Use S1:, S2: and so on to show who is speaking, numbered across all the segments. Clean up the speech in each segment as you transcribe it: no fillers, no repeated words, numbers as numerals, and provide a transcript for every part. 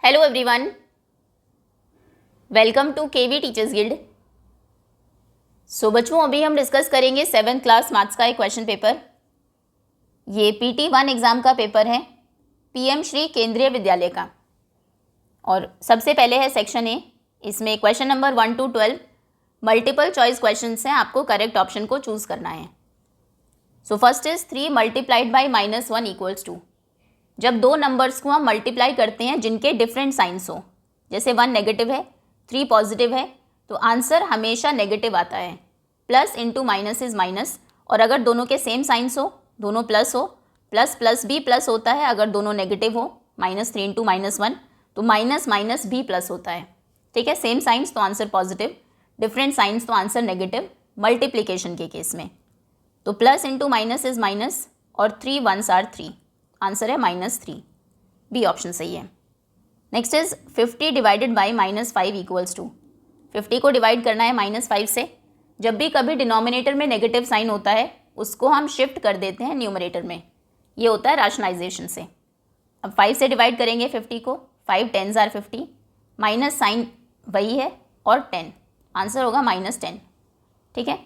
S1: Hello everyone, welcome to KV teachers guild. So बच्चों, अभी हम डिस्कस करेंगे 7th क्लास मैथ्स का एक क्वेश्चन पेपर। ये PT1 एग्ज़ाम का पेपर है, PM श्री केंद्रीय विद्यालय का। और सबसे पहले है सेक्शन ए। इसमें question number 1 to 12 multiple choice question हैं, आपको करेक्ट ऑप्शन को चूज़ करना है। So first is 3 multiplied by -1 equals to. जब दो नंबर्स को हम मल्टीप्लाई करते हैं जिनके डिफरेंट साइंस हो, जैसे 1 नेगेटिव है 3 पॉजिटिव है, तो आंसर हमेशा नेगेटिव आता है। Plus into minus is minus, और अगर दोनों के सेम साइंस हो, दोनों प्लस हो, प्लस प्लस भी प्लस होता है। अगर दोनों नेगेटिव हो, -3 इंटू -1, तो माइनस माइनस भी प्लस होता है। ठीक है, सेम साइंस तो आंसर पॉजिटिव, डिफरेंट साइंस तो आंसर नेगेटिव मल्टीप्लिकेशन के केस में। तो plus into minus is minus, और 3 1s आर 3, आंसर है -3, बी ऑप्शन सही है। Next is 50 divided by -5 equals to. 50 को डिवाइड करना है -5 से। जब भी कभी डिनोमिनेटर में नेगेटिव साइन होता है, उसको हम शिफ्ट कर देते हैं न्यूमरेटर में। ये होता है रैशनलाइजेशन से। अब 5 से डिवाइड करेंगे 50 को, 5 10s आर 50, माइनस साइन वही है, और 10, आंसर होगा -10। ठीक है,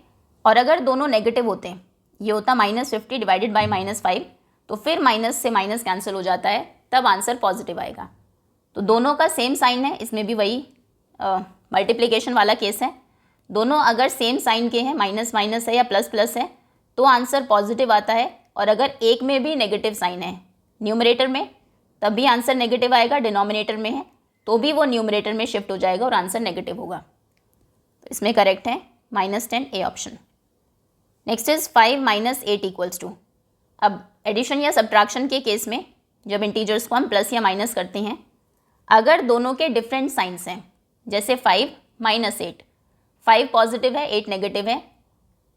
S1: और अगर दोनों नेगेटिव होते हैं, ये होता -50 डिवाइडेड बाई -5, तो फिर माइनस से माइनस कैंसिल हो जाता है, तब आंसर पॉजिटिव आएगा। तो दोनों का सेम साइन है, इसमें भी वही मल्टीप्लिकेशन वाला केस है। दोनों अगर सेम साइन के हैं, माइनस माइनस है या प्लस प्लस है, तो आंसर पॉजिटिव आता है। और अगर एक में भी नेगेटिव साइन है न्यूमरेटर में, तब भी आंसर नेगेटिव आएगा। डिनोमिनेटर में है तो भी वो न्यूमरेटर में शिफ्ट हो जाएगा और आंसर नेगेटिव होगा। तो इसमें करेक्ट है -10, A option. Next is 5 - 8 equals to. अब एडिशन या सब्ट्रैक्शन के केस में जब इंटीजर्स को हम प्लस या माइनस करते हैं, अगर दोनों के डिफरेंट साइंस हैं, जैसे 5 - 8, 5 पॉजिटिव है 8 नेगेटिव है,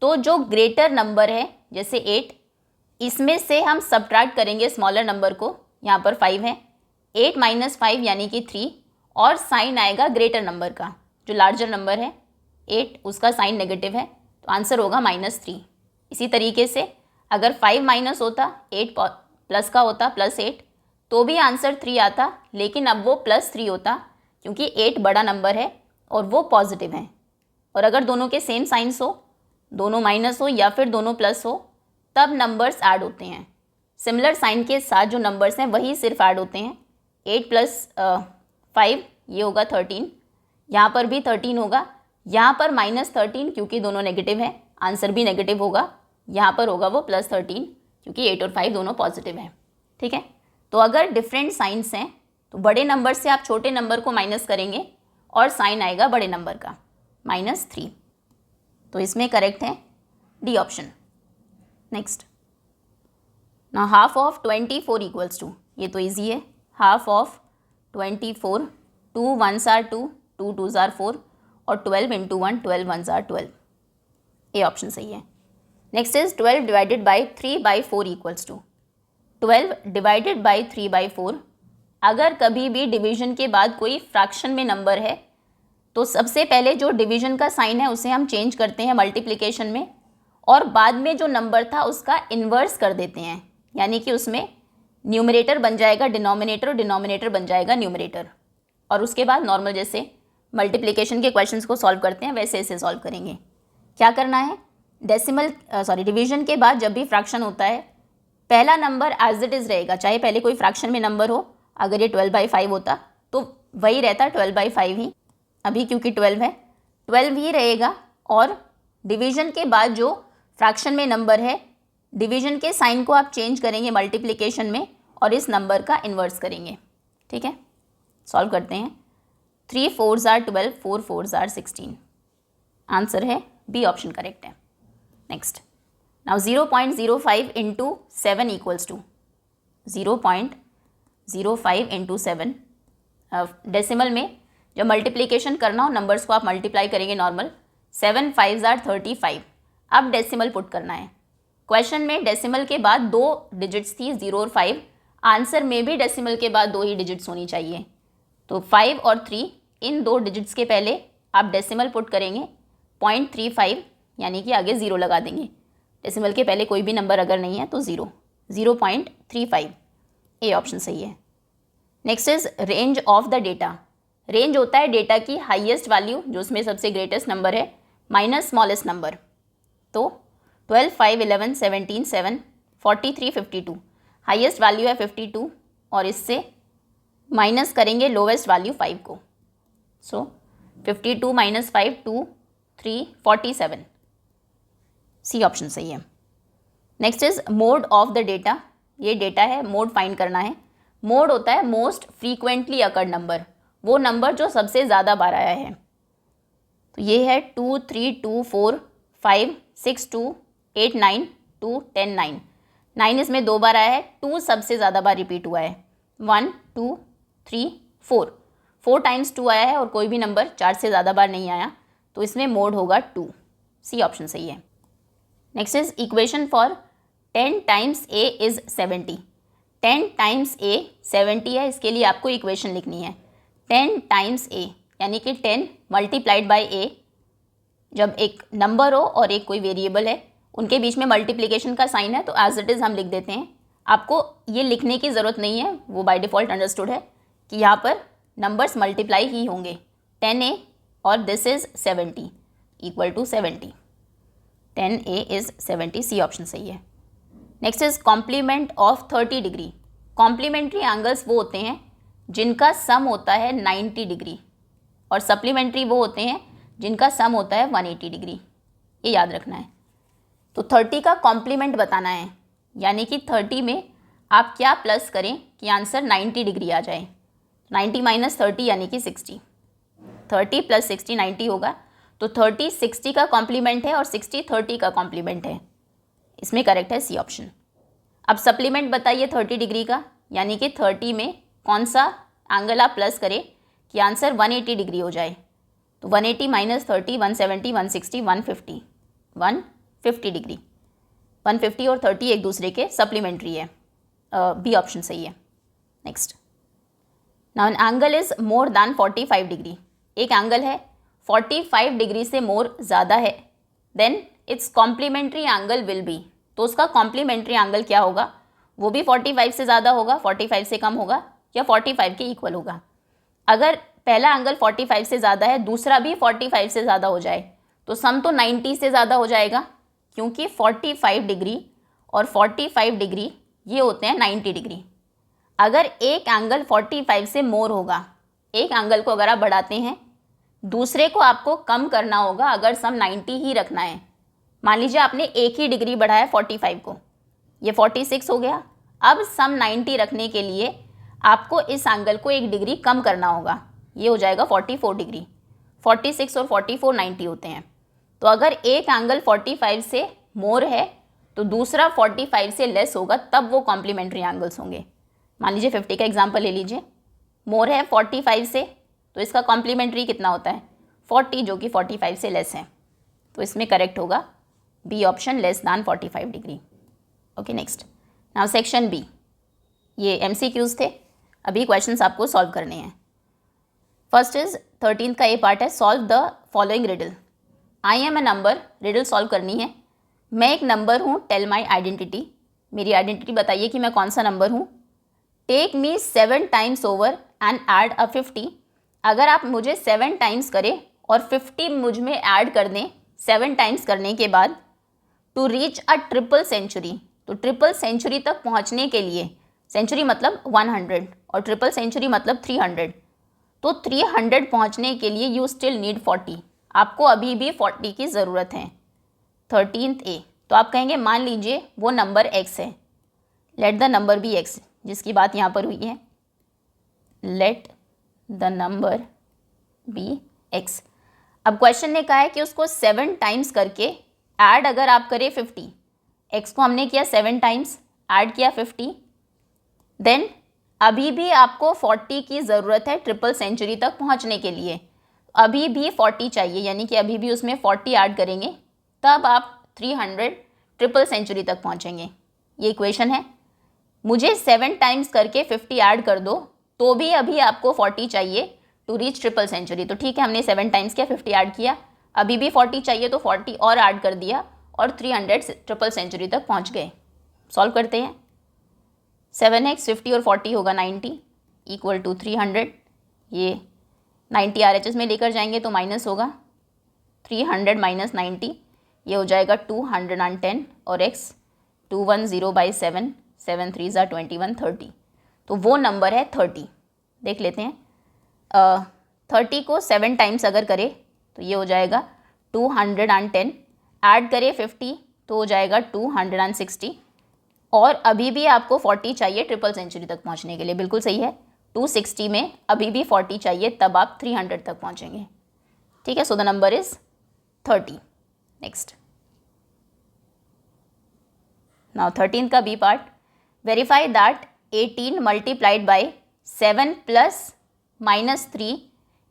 S1: तो जो ग्रेटर नंबर है जैसे 8, इसमें से हम सब्ट्रैक्ट करेंगे स्मॉलर नंबर को। यहाँ पर 5 है, 8 - 5 यानी कि 3, और साइन आएगा ग्रेटर नंबर का। जो लार्जर नंबर है 8, उसका साइन नेगेटिव है, तो आंसर होगा -3। इसी तरीके से अगर 5 माइनस होता, 8 प्लस का होता, +8, तो भी आंसर 3 आता, लेकिन अब वो +3 होता, क्योंकि 8 बड़ा नंबर है और वो पॉजिटिव है। और अगर दोनों के सेम साइंस हो, दोनों माइनस हो या फिर दोनों प्लस हो, तब नंबर्स ऐड होते हैं। सिमिलर साइन के साथ जो नंबर्स हैं वही सिर्फ ऐड होते हैं। 8 + 5 ये होगा 13, यहाँ पर भी 13 होगा, यहाँ पर -13 क्योंकि दोनों नेगेटिव है, आंसर भी नेगेटिव होगा। यहाँ पर होगा वो +13 क्योंकि 8 और 5 दोनों पॉजिटिव हैं। ठीक है, तो अगर डिफरेंट साइंस हैं, तो बड़े नंबर से आप छोटे नंबर को माइनस करेंगे और साइन आएगा बड़े नंबर का, -3। तो इसमें करेक्ट है डी ऑप्शन। नेक्स्ट, ना हाफ ऑफ 24 इक्वल्स टू। ये तो ईजी है। Half of 24, 2 1s are 2, 2 2s are 4, और 12 into 1, 12 1s are 12, A option सही है। Next is 12 divided by 3/4 equals to. 12 divided by 3/4। अगर कभी भी डिवीजन के बाद कोई फ्रैक्शन में नंबर है, तो सबसे पहले जो डिवीजन का साइन है उसे हम चेंज करते हैं मल्टीप्लिकेशन में, और बाद में जो नंबर था उसका इन्वर्स कर देते हैं, यानी कि उसमें न्यूमरेटर बन जाएगा डिनोमिनेटर और डिनोमिनेटर बन जाएगा न्यूमरेटर। और उसके बाद नॉर्मल जैसे मल्टीप्लिकेशन के क्वेश्चंस को सॉल्व करते हैं वैसे इसे सॉल्व करेंगे। क्या करना है, डिवीजन के बाद जब भी फ्रैक्शन होता है, पहला नंबर एज इट इज़ रहेगा, चाहे पहले कोई फ्रैक्शन में नंबर हो। अगर ये 12/5 होता तो वही रहता 12/5 ही। अभी क्योंकि 12 है, 12 ही रहेगा। और डिवीजन के बाद जो फ्रैक्शन में नंबर है, डिवीजन के साइन को आप चेंज करेंगे मल्टीप्लिकेशन में और इस नंबर का इन्वर्स करेंगे। ठीक है, सॉल्व करते हैं। 3 4s are 12, 4 4s are 16, answer है बी ऑप्शन करेक्ट है। Next, now 0.05 into 7 equals to. 0.05 into 7, decimal में जब मल्टीप्लिकेशन करना हो, नंबर्स को आप मल्टीप्लाई करेंगे नॉर्मल। 7 5s are 35। अब डेसिमल पुट करना है। क्वेश्चन में डेसिमल के बाद 2 डिजिट्स थी, 0 और 5। आंसर में भी डेसिमल के बाद 2 ही डिजिट्स होनी चाहिए। तो 5 और 3, इन 2 डिजिट्स के पहले आप डेसिमल पुट करेंगे 0.35, यानी कि आगे 0 लगा देंगे। डेसिमल के पहले कोई भी नंबर अगर नहीं है तो 0, 0.35, ए ऑप्शन सही है। Next is range of the data. Range होता है डेटा की हाईएस्ट वैल्यू जो उसमें सबसे ग्रेटेस्ट नंबर है माइनस स्मॉलेस्ट नंबर। तो 12, 5, 11, 17, 7, 43, 52 हाईएस्ट वैल्यू है 52 और इससे माइनस करेंगे लोवेस्ट वैल्यू 5 को। सो 52 माइनस 5 2 3 47। सी ऑप्शन सही है। Next is mode of the data. ये डेटा है, मोड फाइंड करना है। मोड होता है मोस्ट फ्रीक्वेंटली अकर्ड नंबर, वो नंबर जो सबसे ज़्यादा बार आया है। तो ये है 2 3 2 4 5 6 2 8 9 2 10 9। 9 इसमें 2 बार आया है, 2 सबसे ज़्यादा बार रिपीट हुआ है। 1 2 3 4 4 टाइम्स 2 आया है और कोई भी नंबर 4 से ज़्यादा बार नहीं आया, तो इसमें मोड होगा 2। सी ऑप्शन सही है। Next is equation for 10 times A is 70। 10 times A 70 है, इसके लिए आपको इक्वेशन लिखनी है। 10 टाइम्स ए यानी कि 10 मल्टीप्लाइड बाय ए। जब एक नंबर हो और एक कोई वेरिएबल है, उनके बीच में मल्टीप्लिकेशन का साइन है, तो एज इट इज़ हम लिख देते हैं। आपको ये लिखने की ज़रूरत नहीं है, वो बाय डिफ़ॉल्ट अंडरस्टूड है कि यहाँ पर नंबर्स मल्टीप्लाई ही होंगे। 10a और this is 70 equal to 70। 10a is 70। C option सही है। Next is complement of 30 degree. Complementary angles वो होते हैं जिनका सम होता है 90 डिग्री और सप्लीमेंट्री वो होते हैं जिनका सम होता है 180 डिग्री। ये याद रखना है। तो 30 का कॉम्प्लीमेंट बताना है, यानी कि 30 में आप क्या प्लस करें कि आंसर 90 डिग्री आ जाए। 90 माइनस 30 यानी कि 60। 30 प्लस 60 90 होगा। तो 30 60 का कॉम्प्लीमेंट है और 60 30 का कॉम्प्लीमेंट है। इसमें करेक्ट है सी ऑप्शन। अब सप्लीमेंट बताइए 30 डिग्री का, यानी कि 30 में कौन सा एंगल आप प्लस करें कि आंसर 180 डिग्री हो जाए। तो 180 माइनस 30 170 160 150 150 डिग्री। 150 और 30 एक दूसरे के सप्लीमेंट्री है। बी ऑप्शन सही है। Next, now an angle is more than 45 degree. एक एंगल है 45 डिग्री से मोर ज़्यादा है, then it's complementary angle will be. तो उसका कॉम्प्लीमेंट्री एंगल क्या होगा, वो भी 45 से ज़्यादा होगा, 45 से कम होगा या 45 के इक्वल होगा। अगर पहला एंगल 45 से ज़्यादा है, दूसरा भी 45 से ज़्यादा हो जाए, तो सम तो 90 से ज़्यादा हो जाएगा, क्योंकि 45 डिग्री और 45 डिग्री ये होते हैं 90 डिग्री। अगर एक एंगल 45 से मोर होगा, एक एंगल को अगर आप बढ़ाते हैं, दूसरे को आपको कम करना होगा अगर सम 90 ही रखना है। मान लीजिए आपने एक ही डिग्री बढ़ाया 45 को, ये 46 हो गया। अब सम 90 रखने के लिए आपको इस एंगल को एक डिग्री कम करना होगा, ये हो जाएगा 44 डिग्री। 46 और 44 90 होते हैं। तो अगर एक एंगल 45 से मोर है तो दूसरा 45 से लेस होगा, तब वो कॉम्प्लीमेंट्री एंगल्स होंगे। मान लीजिए 50 का एग्जाम्पल ले लीजिए। मोर है 45 से, तो इसका कॉम्प्लीमेंट्री कितना होता है 40, जो कि 45 से लेस है। तो इसमें करेक्ट होगा B option, less than 45 degree. Okay, next, now section B. ये MCQs थे, अभी क्वेश्चंस आपको सॉल्व करने हैं। फर्स्ट इज 13th का ए पार्ट है, solve the following riddle. I am a number, riddle solve करनी है। मैं एक नंबर हूँ, टेल माई आइडेंटिटी। मेरी आइडेंटिटी बताइए कि मैं कौन सा नंबर हूँ। Take me 7 times over and add a 50। अगर आप मुझे 7 टाइम्स करें और 50 मुझ में ऐड कर दें 7 टाइम्स करने के बाद, to reach a triple century. तो ट्रिपल सेंचुरी तक पहुंचने के लिए, सेंचुरी मतलब 100 और ट्रिपल सेंचुरी मतलब 300, तो 300 पहुंचने के लिए यू स्टिल नीड 40। आपको अभी भी 40 की ज़रूरत है। 13th ए, तो आप कहेंगे मान लीजिए वो नंबर x है, let the number be x, जिसकी बात यहाँ पर हुई है, let the number be x। अब क्वेश्चन ने कहा है कि उसको 7 टाइम्स करके ऐड अगर आप करें 50, x को हमने किया 7 टाइम्स, ऐड किया 50, देन अभी भी आपको 40 की ज़रूरत है ट्रिपल सेंचुरी तक पहुंचने के लिए। अभी भी 40 चाहिए, यानी कि अभी भी उसमें 40 ऐड करेंगे, तब आप 300 ट्रिपल सेंचुरी तक पहुंचेंगे। ये इक्वेशन है। मुझे 7 टाइम्स करके 50 ऐड कर दो, तो भी अभी आपको 40 चाहिए टू रीच ट्रिपल सेंचुरी। तो ठीक है, हमने 7 टाइम्स किया, 50 ऐड किया, अभी भी 40 चाहिए, तो 40 और ऐड कर दिया और 300 ट्रिपल सेंचुरी तक पहुंच गए। सॉल्व करते हैं। 7x 50 और 40 होगा 90, इक्वल टू 300, ये 90 RHS में लेकर जाएंगे तो माइनस होगा, 300 माइनस 90 ये हो जाएगा 210 और x 210/7, 7 3 ज़ा 21, 30, तो वो नंबर है 30। देख लेते हैं, 30 को 7 टाइम्स अगर करें तो ये हो जाएगा 210, ऐड करें 50 तो हो जाएगा 260, और अभी भी आपको 40 चाहिए ट्रिपल सेंचुरी तक पहुंचने के लिए। बिल्कुल सही है, 260 में अभी भी 40 चाहिए, तब आप 300 तक पहुंचेंगे। ठीक है, so the number is 30। Next, now 13th का B part, verify that 18 multiplied by 7 plus -3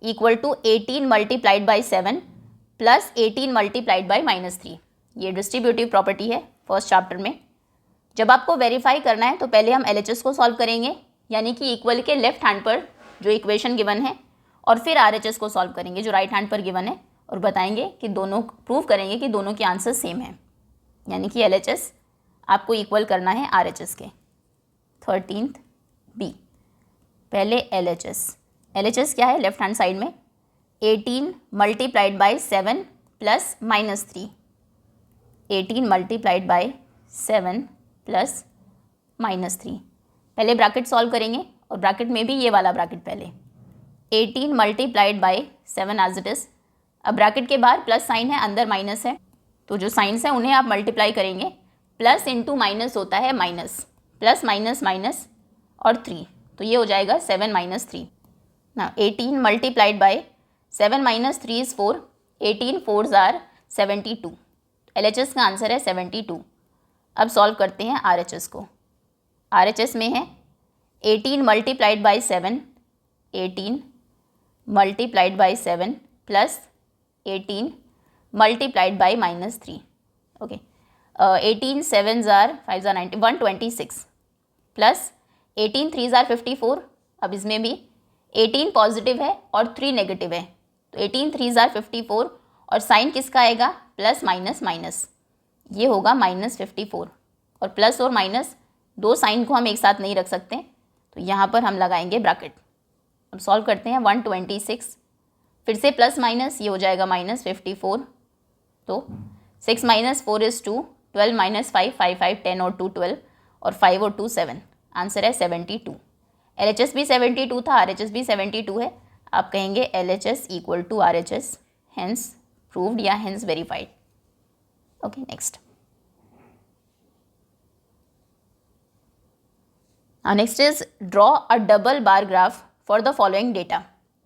S1: equal to 18 multiplied by 7 plus 18 multiplied by -3। ये डिस्ट्रीब्यूटिव प्रॉपर्टी है फर्स्ट चैप्टर में। जब आपको वेरीफाई करना है तो पहले हम LHS को सॉल्व करेंगे, यानी कि इक्वल के लेफ्ट हैंड पर जो इक्वेशन गिवन है, और फिर RHS को सॉल्व करेंगे जो राइट हैंड पर गिवन है, और बताएंगे कि दोनों, प्रूव करेंगे कि दोनों के आंसर सेम है, यानी कि LHS आपको इक्वल करना है RHS के। 13th बी, पहले LHS क्या है लेफ्ट हैंड साइड में, 18 multiplied by 7 plus -3, 18 multiplied by 7 plus -3। पहले ब्रैकेट सॉल्व करेंगे, और ब्रैकेट में भी ये वाला ब्रैकेट पहले 18 multiplied by 7 as it is. अब ब्रैकेट के बाहर प्लस साइन है, अंदर माइनस है, तो जो साइंस है उन्हें आप मल्टीप्लाई करेंगे। प्लस इंटू माइनस होता है माइनस, प्लस माइनस माइनस और 3, तो ये हो जाएगा 7 - 3। ना 18 multiplied by 7 - 3 is 4, 18 4s are 72, LHS का आंसर है 72। अब सॉल्व करते हैं RHS को। RHS में है 18 multiplied by 7, 18 multiplied by 7 plus 18 multiplied by -3। Okay, 18 7s are 5 ज़ा 90, 126 प्लस 18 3s आर 54। अब इसमें भी 18 पॉजिटिव है और 3 नेगेटिव है, तो 18 3s आर 54, और साइन किसका आएगा, प्लस माइनस माइनस, ये होगा -54, और प्लस और माइनस दो साइन को हम एक साथ नहीं रख सकते, तो यहाँ पर हम लगाएंगे ब्रैकेट। अब सॉल्व करते हैं, 126 फिर से प्लस माइनस, ये हो जाएगा -54, तो 6 - 4 इज़ 2, 12 - 5 5 5 10 और 2 12, और 5 और 2 7, आंसर है 72। LHS भी 72 था, RHS भी 72 है। आप कहेंगे LHS equal to RHS, hence proved या hence verified. Okay, next. Next is draw a double bar graph for the following data.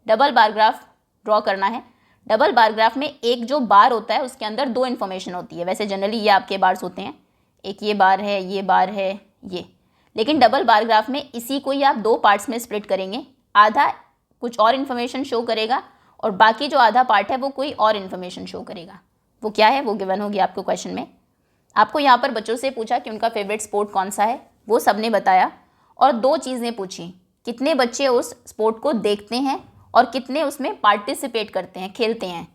S1: Double bar graph draw करना है। डबल बार ग्राफ में एक जो बार होता है उसके अंदर दो इन्फॉर्मेशन होती है। वैसे जनरली ये आपके बार्स होते हैं, एक ये बार है, ये बार है, ये, लेकिन डबल बार ग्राफ में इसी को ही आप दो पार्ट्स में स्प्लिट करेंगे। आधा कुछ और इन्फॉर्मेशन शो करेगा और बाकी जो आधा पार्ट है वो कोई और इन्फॉर्मेशन शो करेगा। वो क्या है, वो गिवन होगी आपको क्वेश्चन में। आपको यहाँ पर बच्चों से पूछा कि उनका फेवरेट स्पोर्ट कौन सा है, वो सबने बताया, और दो चीज़ें पूछी, कितने बच्चे उस स्पोर्ट को देखते हैं और कितने उसमें पार्टिसिपेट करते हैं, खेलते हैं।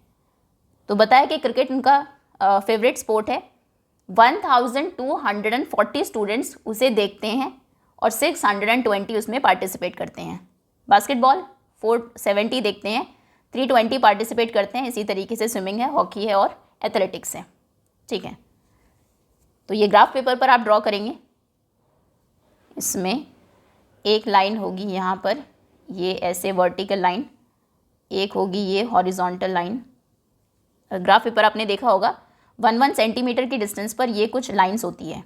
S1: तो बताया कि क्रिकेट उनका फेवरेट स्पोर्ट है। 1240 स्टूडेंट्स उसे देखते हैं और 620 उसमें पार्टिसिपेट करते हैं। बास्केटबॉल 470 देखते हैं, 320 पार्टिसिपेट करते हैं। इसी तरीके से स्विमिंग है, हॉकी है और एथलेटिक्स है। ठीक है, तो ये ग्राफ पेपर पर आप ड्रॉ करेंगे। इसमें एक लाइन होगी यहाँ पर, ये ऐसे वर्टिकल लाइन, एक होगी ये हॉरिजॉन्टल लाइन। ग्राफ पेपर आपने देखा होगा 1 सेंटीमीटर की डिस्टेंस पर ये कुछ लाइंस होती है।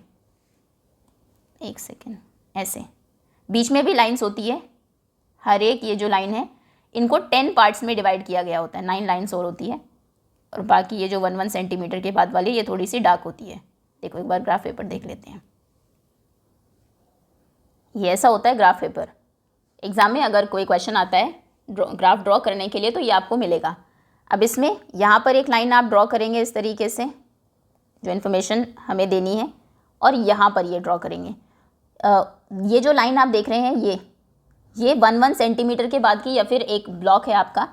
S1: एक सेकेंड, ऐसे बीच में भी लाइंस होती है। हर एक ये जो लाइन है इनको 10 पार्ट्स में डिवाइड किया गया होता है, 9 लाइंस और होती है, और बाकी ये जो 1 सेंटीमीटर के बाद वाली ये थोड़ी सी डार्क होती है। देखो एक बार ग्राफ पेपर देख लेते हैं। ये ऐसा होता है ग्राफ पेपर। एग्जाम में अगर कोई क्वेश्चन आता है ग्राफ ड्रॉ करने के लिए तो ये आपको मिलेगा। अब इसमें यहाँ पर एक लाइन आप ड्रॉ करेंगे इस तरीके से, जो इन्फॉर्मेशन हमें देनी है, और यहाँ पर ये ड्रॉ करेंगे। ये जो लाइन आप देख रहे हैं ये 1 सेंटीमीटर के बाद की या फिर एक ब्लॉक है आपका,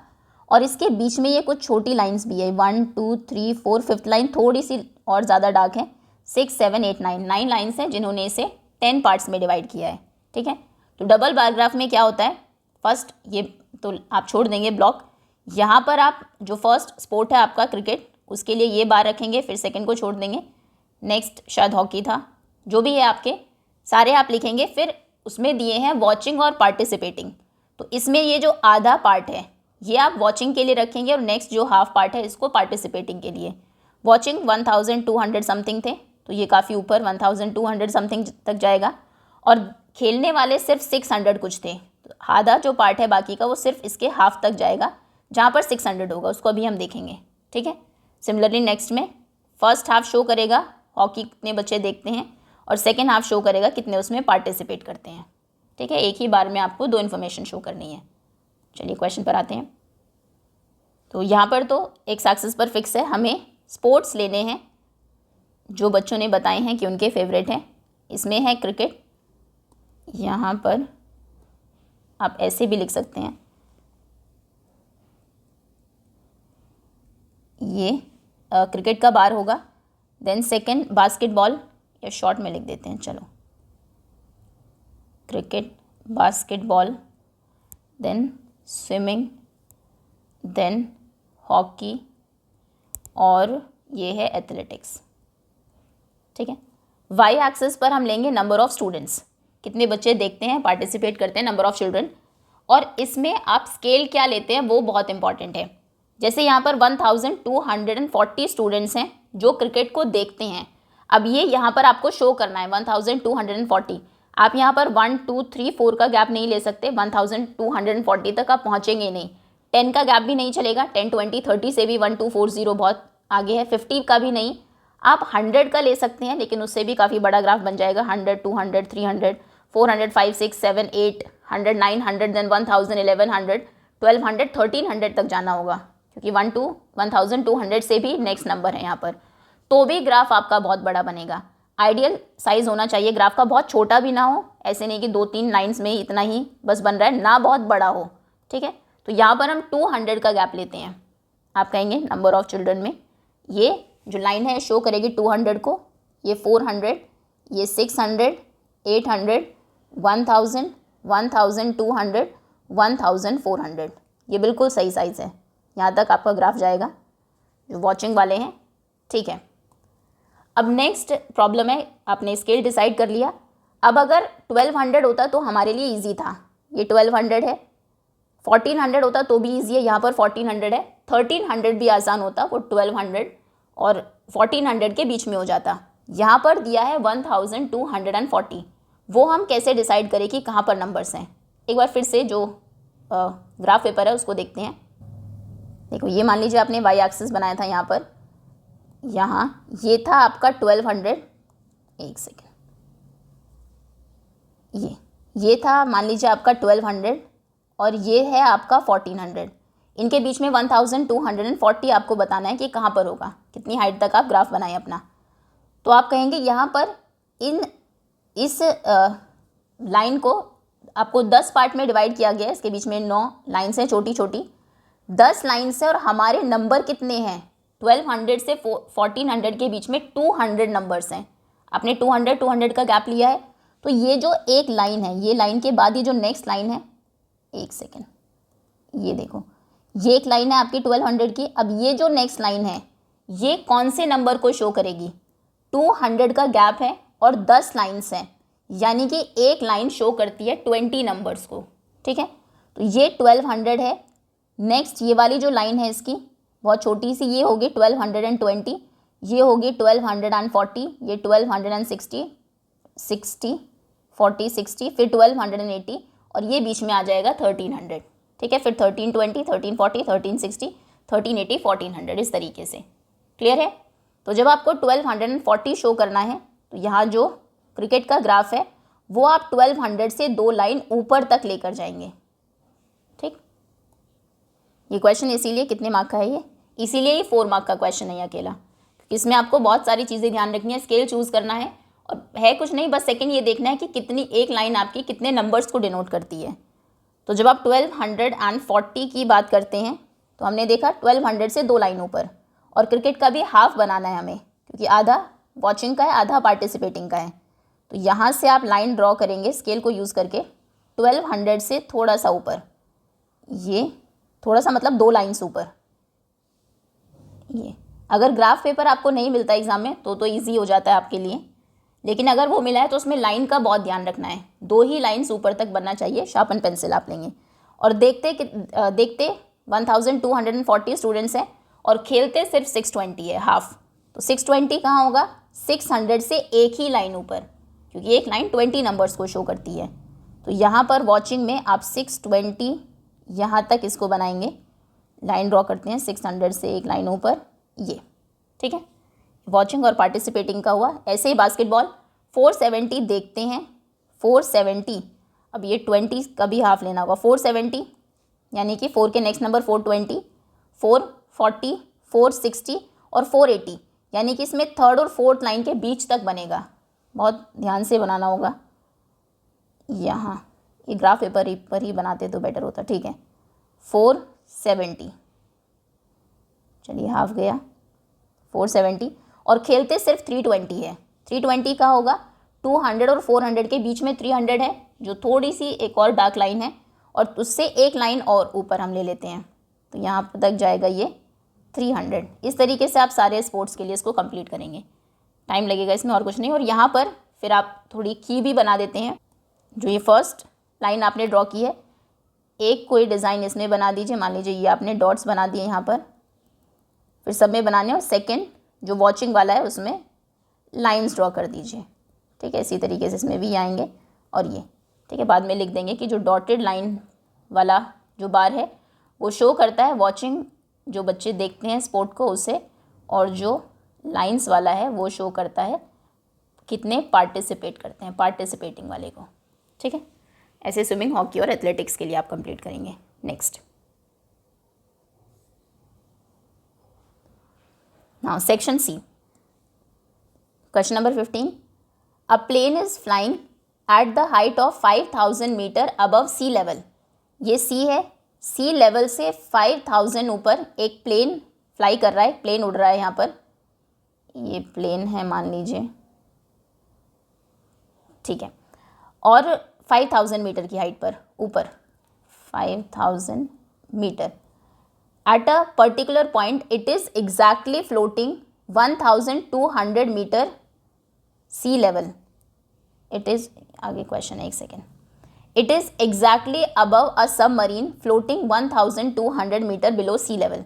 S1: और इसके बीच में ये कुछ छोटी लाइंस भी है। 1 2 3 4 5th लाइन थोड़ी सी और ज़्यादा डार्क है। 6 7 8 9 लाइन्स हैं जिन्होंने इसे 10 पार्ट्स में डिवाइड किया है। ठीक है, तो डबल बार ग्राफ में क्या होता है, फर्स्ट ये तो आप छोड़ देंगे ब्लॉक, यहाँ पर आप जो फर्स्ट स्पोर्ट है आपका क्रिकेट, उसके लिए ये बार रखेंगे, फिर सेकंड को छोड़ देंगे, नेक्स्ट शायद हॉकी था, जो भी है आपके सारे आप लिखेंगे। फिर उसमें दिए हैं वॉचिंग और पार्टिसिपेटिंग, तो इसमें ये जो आधा पार्ट है ये आप वॉचिंग के लिए रखेंगे और नेक्स्ट जो हाफ पार्ट है इसको पार्टिसिपेटिंग के लिए। वॉचिंग 1200 समथिंग थे, तो ये काफ़ी ऊपर 1200 समथिंग तक जाएगा, और खेलने वाले सिर्फ 600 कुछ थे, तो आधा जो पार्ट है बाकी का वो सिर्फ इसके हाफ तक जाएगा, जहाँ पर 600 होगा उसको अभी हम देखेंगे, ठीक है। सिमिलरली नेक्स्ट में फर्स्ट हाफ शो करेगा हॉकी कितने बच्चे देखते हैं, और सेकेंड हाफ शो करेगा कितने उसमें पार्टिसिपेट करते हैं, ठीक है। एक ही बार में आपको 2 इन्फॉर्मेशन शो करनी है। चलिए क्वेश्चन पर आते हैं। तो यहाँ पर तो एक एक्सिस पर फिक्स है, हमें स्पोर्ट्स लेने हैं जो बच्चों ने बताए हैं कि उनके फेवरेट हैं। इसमें है क्रिकेट, यहाँ पर आप ऐसे भी लिख सकते हैं, ये क्रिकेट का बार होगा। देन सेकंड बास्केटबॉल, या शॉर्ट में लिख देते हैं, चलो cricket, basketball, then swimming, then hockey, और ये है एथलेटिक्स, ठीक है। वाई एक्सिस पर हम लेंगे नंबर ऑफ़ स्टूडेंट्स, कितने बच्चे देखते हैं पार्टिसिपेट करते हैं, नंबर ऑफ़ चिल्ड्रन, और इसमें आप स्केल क्या लेते हैं वो बहुत इंपॉर्टेंट है। जैसे यहाँ पर 1240 स्टूडेंट्स हैं जो क्रिकेट को देखते हैं। अब ये यहाँ पर आपको शो करना है 1240, आप यहाँ पर 1 2 3 4 का गैप नहीं ले सकते, 1240 तक आप पहुँचेंगे ही नहीं। 10 का गैप भी नहीं चलेगा, 10 20 30 से भी 1240 बहुत आगे है, 50 का भी नहीं। आप 100 का ले सकते हैं, लेकिन उससे भी काफ़ी बड़ा ग्राफ बन जाएगा, 100 200 300 400 5 6 7 8 100 900 देन 1000 1100 1200 1300 तक जाना होगा, क्योंकि 1200 से भी नेक्स्ट नंबर है यहाँ पर, तो भी ग्राफ आपका बहुत बड़ा बनेगा। आइडियल साइज़ होना चाहिए ग्राफ का, बहुत छोटा भी ना हो, ऐसे नहीं कि 2-3 लाइन्स में इतना ही बस बन रहा है, ना बहुत बड़ा हो, ठीक है। तो यहाँ पर हम 200 का गैप लेते हैं। आप कहेंगे नंबर ऑफ़ चिल्ड्रन में ये जो लाइन है शो करेगी 200 को, ये 400, ये 600 800 1000 1200 1400, ये बिल्कुल सही साइज़ है। यहाँ तक आपका ग्राफ जाएगा जो वॉचिंग वाले हैं, ठीक है। अब नेक्स्ट प्रॉब्लम है, आपने स्केल डिसाइड कर लिया। अब अगर 1200 होता तो हमारे लिए इजी था, ये 1200 है, 1400 होता तो भी इजी है, यहाँ पर 1400 है, 1300 भी आसान होता, वो 1200 और 1400 के बीच में हो जाता। यहाँ पर दिया है 1240, वो हम कैसे डिसाइड करें कि कहाँ पर नंबर्स हैं। एक बार फिर से जो ग्राफ पेपर है उसको देखते हैं। देखो ये मान लीजिए आपने वाई एक्सिस बनाया था, यहाँ पर, यहाँ ये था आपका 1200, एक सेकेंड, ये था मान लीजिए आपका 1200 और ये है आपका 1400, इनके बीच में 1240 आपको बताना है कि कहाँ पर होगा, कितनी हाइट तक आप ग्राफ बनाएं अपना। तो आप कहेंगे यहाँ पर इस लाइन को आपको 10 पार्ट में डिवाइड किया गया है, इसके बीच में 9 लाइन्स हैं छोटी छोटी, 10 लाइन्स हैं, और हमारे नंबर कितने हैं 1200 से 1400 के बीच में 200 नंबर्स हैं। आपने 200 का गैप लिया है, तो ये जो एक लाइन है, ये लाइन के बाद ये जो नेक्स्ट लाइन है, एक सेकेंड, ये देखो ये एक लाइन है आपकी 1200 की। अब ये जो नेक्स्ट लाइन है ये कौन से नंबर को शो करेगी, 200 का गैप है और 10 लाइन्स हैं, यानी कि एक लाइन शो करती है 20 नंबर्स को, ठीक है। तो ये 1200 है। नेक्स्ट ये वाली जो लाइन है इसकी बहुत छोटी सी, ये होगी 1220, ये होगी 1240, ये 1260 60 40 60, फिर 1280, और ये बीच में आ जाएगा 1300, ठीक है। फिर 1320 1340 1360 1380 1400, इस तरीके से। क्लियर है। तो जब आपको 1240 शो करना है तो यहाँ जो क्रिकेट का ग्राफ है वो आप 1200 से 2 लाइन ऊपर तक लेकर जाएंगे, ठीक। ये क्वेश्चन इसीलिए कितने मार्क का है, ये इसीलिए ये 4 मार्क का क्वेश्चन है अकेला, क्योंकि इसमें आपको बहुत सारी चीज़ें ध्यान रखनी है, स्केल चूज़ करना है, और है कुछ नहीं, बस सेकंड ये देखना है कि कितनी एक लाइन आपकी कितने नंबर्स को डिनोट करती है। तो जब आप 1240 की बात करते हैं तो हमने देखा 1200 से 2 लाइन ऊपर, और क्रिकेट का भी हाफ बनाना है हमें, क्योंकि आधा वॉचिंग का है आधा पार्टिसिपेटिंग का है। तो यहाँ से आप लाइन ड्रॉ करेंगे स्केल को यूज़ करके, 1200 से थोड़ा सा ऊपर, ये थोड़ा सा मतलब 2 लाइन्स ऊपर। ये अगर ग्राफ पेपर आपको नहीं मिलता एग्ज़ाम में तो ईजी हो जाता है आपके लिए, लेकिन अगर वो मिला है तो उसमें लाइन का बहुत ध्यान रखना है, 2 ही लाइन्स ऊपर तक बनना चाहिए। शार्पन पेंसिल आप लेंगे और देखते 1240 स्टूडेंट्स हैं और खेलते सिर्फ 620 है, हाफ। तो 620 कहाँ होगा? 600 से एक ही लाइन ऊपर, क्योंकि एक लाइन 20 नंबर्स को शो करती है। तो यहाँ पर वॉचिंग में आप 620 यहाँ तक इसको बनाएंगे, लाइन ड्रॉ करते हैं 600 से एक लाइन ऊपर, ये ठीक है। वॉचिंग और पार्टिसिपेटिंग का हुआ। ऐसे ही बास्केटबॉल 470 देखते हैं, 470, अब ये 20 का भी हाफ लेना होगा, 470 यानी कि 4 के नेक्स्ट नंबर 420, 440, 460 और 480, यानी कि इसमें थर्ड और फोर्थ लाइन के बीच तक बनेगा। बहुत ध्यान से बनाना होगा। यहाँ ये ग्राफ पेपर पर ही बनाते तो बेटर होता, ठीक है। 470, चलिए हाफ गया, 470 और खेलते सिर्फ 320 है। 320 का होगा 200 और 400 के बीच में 300 है, जो थोड़ी सी एक और डार्क लाइन है, और उससे एक लाइन और ऊपर हम ले लेते हैं, तो यहाँ तक जाएगा ये 300। इस तरीके से आप सारे स्पोर्ट्स के लिए इसको कंप्लीट करेंगे। टाइम लगेगा इसमें और कुछ नहीं। और यहाँ पर फिर आप थोड़ी की भी बना देते हैं। जो ये फर्स्ट लाइन आपने ड्रॉ की है, एक कोई डिज़ाइन इसमें बना दीजिए, मान लीजिए ये आपने डॉट्स बना दिए यहाँ पर, फिर सब में बनाने, और सेकेंड जो वॉचिंग वाला है उसमें लाइंस ड्रॉ कर दीजिए, ठीक है। इसी तरीके से इसमें भी आएंगे और ये, ठीक है। बाद में लिख देंगे कि जो डॉटेड लाइन वाला जो बार है वो शो करता है वॉचिंग, जो बच्चे देखते हैं स्पोर्ट को उसे, और जो लाइंस वाला है वो शो करता है कितने पार्टिसिपेट करते हैं, पार्टिसिपेटिंग वाले को, ठीक है। ऐसे स्विमिंग, हॉकी और एथलेटिक्स के लिए आप कंप्लीट करेंगे। Next, now section C, question number 15। A plane is flying at the height of 5000 metre above sea level. ये सी है, सी लेवल से 5000 ऊपर एक प्लेन फ्लाई कर रहा है, प्लेन उड़ रहा है। यहाँ पर ये प्लेन है मान लीजिए, ठीक है, और 5000 मीटर की हाइट पर ऊपर, 5000 metre. At a particular point it is exactly floating 1200 metre sea level. It is, आगे क्वेश्चन है, एक second. It is exactly above a submarine floating 1200 metre below sea level.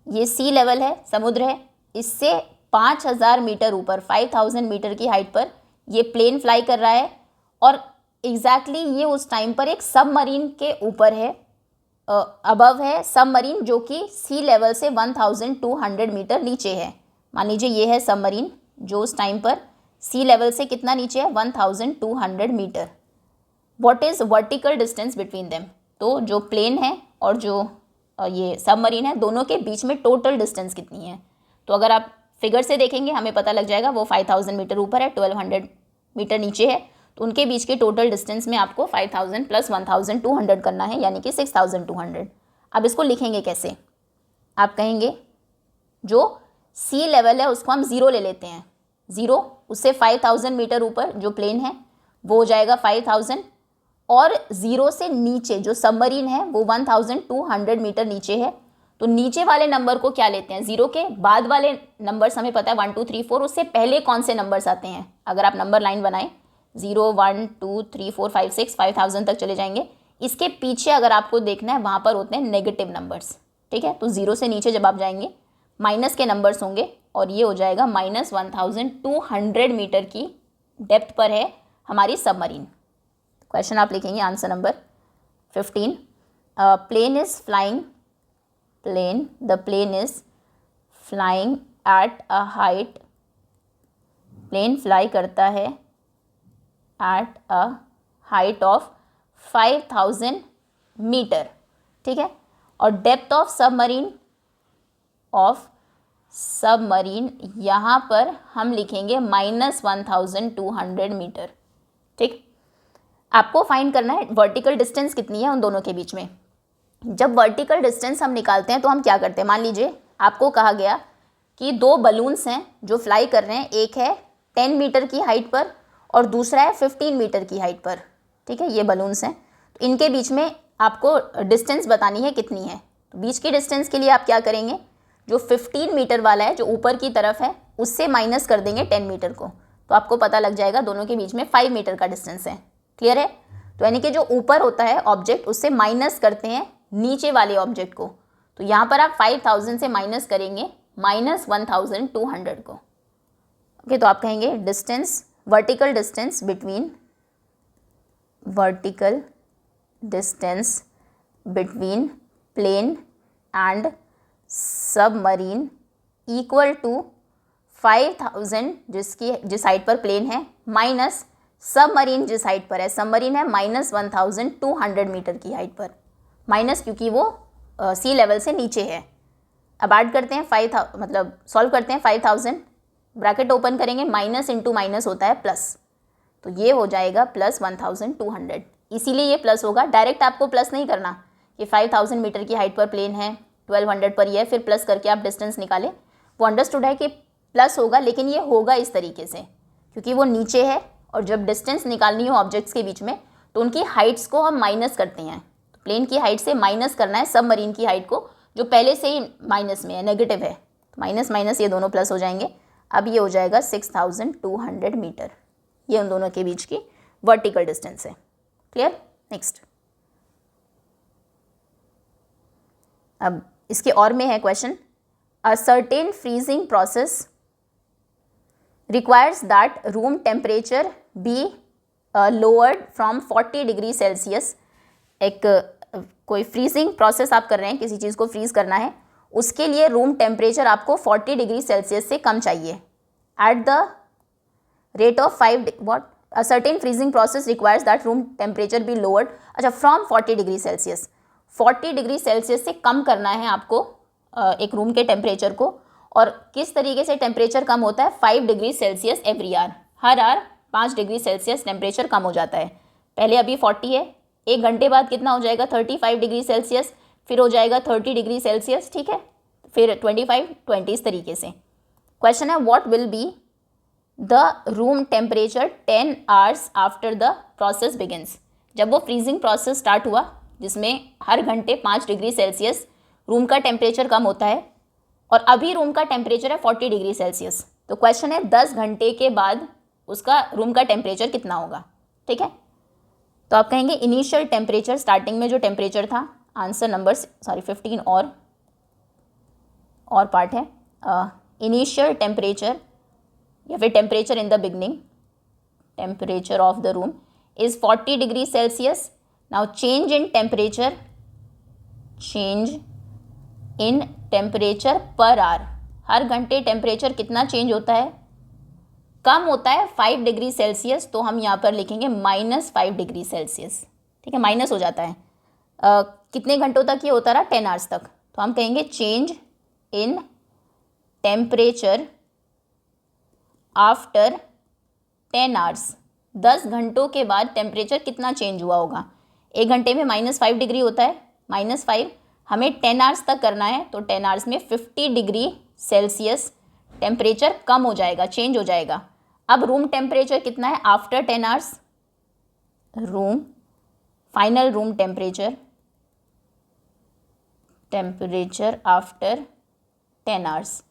S1: ये सी लेवल है, समुद्र है, इससे 5000 मीटर ऊपर, 5000 मीटर की हाइट पर ये प्लेन फ्लाई कर रहा है, और एग्जैक्टली ये उस टाइम पर एक सबमरीन के ऊपर है, अबव है सबमरीन, जो कि सी लेवल से 1200 मीटर नीचे है। मान लीजिए ये है सबमरीन जो उस टाइम पर सी लेवल से कितना नीचे है, 1200 metre. What is vertical distance between them. तो जो प्लेन है और जो ये सबमरीन है, दोनों के बीच में टोटल डिस्टेंस कितनी है। तो अगर आप फिगर से देखेंगे हमें पता लग जाएगा, वो 5000 मीटर ऊपर है, 1200 मीटर नीचे है, तो उनके बीच के टोटल डिस्टेंस में आपको 5000 प्लस 1200 करना है, यानी कि 6200। अब इसको लिखेंगे कैसे? आप कहेंगे जो सी लेवल है उसको हम ज़ीरो ले लेते हैं, ज़ीरो, उससे 5000 मीटर ऊपर जो प्लेन है वो हो जाएगा 5000, और ज़ीरो से नीचे जो सबमरीन है वो 1200 मीटर नीचे है। तो नीचे वाले नंबर को क्या लेते हैं, ज़ीरो के बाद वाले नंबर्स हमें पता है 1 2 3 4, उससे पहले कौन से नंबर्स आते हैं। अगर आप नंबर लाइन बनाएं 0 1 2 3 4 5 6 5000 तक चले जाएंगे। इसके पीछे अगर आपको देखना है वहाँ पर होते हैं नेगेटिव नंबर्स, ठीक है। तो ज़ीरो से नीचे जब आप जाएंगे माइनस के नंबर्स होंगे, और ये हो जाएगा -1200 मीटर की डेप्थ पर है हमारी सबमरीन। क्वेश्चन आप लिखेंगे answer number 15। Plane is flying, the plane is flying at a height, plane fly करता है at a height of 5000 metre, ठीक है। और डेप्थ ऑफ सबमरीन यहाँ पर हम लिखेंगे -1200 मीटर, ठीक। आपको फाइंड करना है वर्टिकल डिस्टेंस कितनी है उन दोनों के बीच में। जब वर्टिकल डिस्टेंस हम निकालते हैं तो हम क्या करते हैं, मान लीजिए आपको कहा गया कि 2 बलून्स हैं जो फ्लाई कर रहे हैं, एक है 10 मीटर की हाइट पर और दूसरा है 15 मीटर की हाइट पर, ठीक है। ये बलून्स हैं, इनके बीच में आपको डिस्टेंस बतानी है कितनी है। तो बीच की डिस्टेंस के लिए आप क्या करेंगे, जो 15 मीटर वाला है जो ऊपर की तरफ है उससे माइनस कर देंगे 10 मीटर को, तो आपको पता लग जाएगा दोनों के बीच में 5 मीटर का डिस्टेंस है। क्लियर है? तो यानी कि जो ऊपर होता है ऑब्जेक्ट उससे माइनस करते हैं नीचे वाले ऑब्जेक्ट को। तो यहाँ पर आप 5000 से माइनस करेंगे -1200 को। ओके, तो आप कहेंगे distance, vertical distance between plane and submarine equal to 5000 जिस हाइट पर प्लेन है माइनस सबमरीन जिस हाइट पर है, सबमरीन है -1200 मीटर की हाइट पर, माइनस क्योंकि वो सी लेवल से नीचे है। अब ऐड करते हैं 5000, मतलब सॉल्व करते हैं 5000, ब्रैकेट ओपन करेंगे, माइनस इंटू माइनस होता है प्लस, तो ये हो जाएगा +1200। इसीलिए ये प्लस होगा, डायरेक्ट आपको प्लस नहीं करना कि 5000 मीटर की हाइट पर प्लेन है, 1200 पर ये है, फिर प्लस करके आप डिस्टेंस निकालें। वो अंडरस्टूड है कि प्लस होगा, लेकिन ये होगा इस तरीके से क्योंकि वो नीचे है और जब डिस्टेंस निकालनी हो ऑब्जेक्ट्स के बीच में तो उनकी हाइट्स को हम माइनस करते हैं। तो प्लेन की हाइट से माइनस करना है सबमरीन की हाइट को जो पहले से ही माइनस में है, नेगेटिव है, तो माइनस माइनस ये दोनों प्लस हो जाएंगे। अब ये हो जाएगा 6200 मीटर, ये उन दोनों के बीच की वर्टिकल डिस्टेंस है। क्लियर? नेक्स्ट, अब इसके और में है question, a certain freezing process requires that room temperature be lowered from 40 degree Celsius. एक कोई फ्रीजिंग प्रोसेस आप कर रहे हैं, किसी चीज़ को फ्रीज करना है, उसके लिए रूम टेम्परेचर आपको 40 डिग्री सेल्सियस से कम चाहिए। At the rate of 5 what a certain freezing process requires that room temperature be lowered, अच्छा from 40 degree Celsius, 40 degree Celsius से कम करना है आपको एक रूम के टेम्परेचर को। और किस तरीके से टेम्परेचर कम होता है, 5 डिग्री सेल्सियस एवरी आवर, हर आवर 5 डिग्री सेल्सियस टेम्परेचर कम हो जाता है। पहले अभी 40 है, 1 घंटे बाद कितना हो जाएगा 35 डिग्री सेल्सियस, फिर हो जाएगा 30 डिग्री सेल्सियस, ठीक है, फिर 25, 20, इस तरीके से। क्वेश्चन है what will be the room temperature 10 hours after the process begins. जब वो फ्रीजिंग प्रोसेस स्टार्ट हुआ जिसमें हर घंटे 5 डिग्री सेल्सियस रूम का टेम्परेचर कम होता है और अभी रूम का टेम्परेचर है 40 डिग्री सेल्सियस, तो क्वेश्चन है 10 घंटे के बाद उसका रूम का टेम्परेचर कितना होगा। ठीक है, तो आप कहेंगे इनिशियल टेम्परेचर, स्टार्टिंग में जो टेम्परेचर था, आंसर नंबर 15 और पार्ट है, इनिशियल टेम्परेचर या फिर temperature in the beginning, temperature of the room is 40 degree Celsius. Now change in temperature per hour, हर घंटे टेम्परेचर कितना चेंज होता है, कम होता है 5 डिग्री सेल्सियस, तो हम यहाँ पर लिखेंगे -5 डिग्री सेल्सियस। ठीक है, माइनस हो जाता है, कितने घंटों तक ये होता रहा, 10 आवर्स तक, तो हम कहेंगे change in temperature after 10 hours, 10 घंटों के बाद टेम्परेचर कितना चेंज हुआ होगा। 1 घंटे में -5 डिग्री होता है, -5 हमें 10 आवर्स तक करना है, तो 10 आवर्स में 50 डिग्री सेल्सियस टेम्परेचर कम हो जाएगा, चेंज हो जाएगा। अब रूम टेम्परेचर कितना है after 10 hours, final room temperature after 10 hours,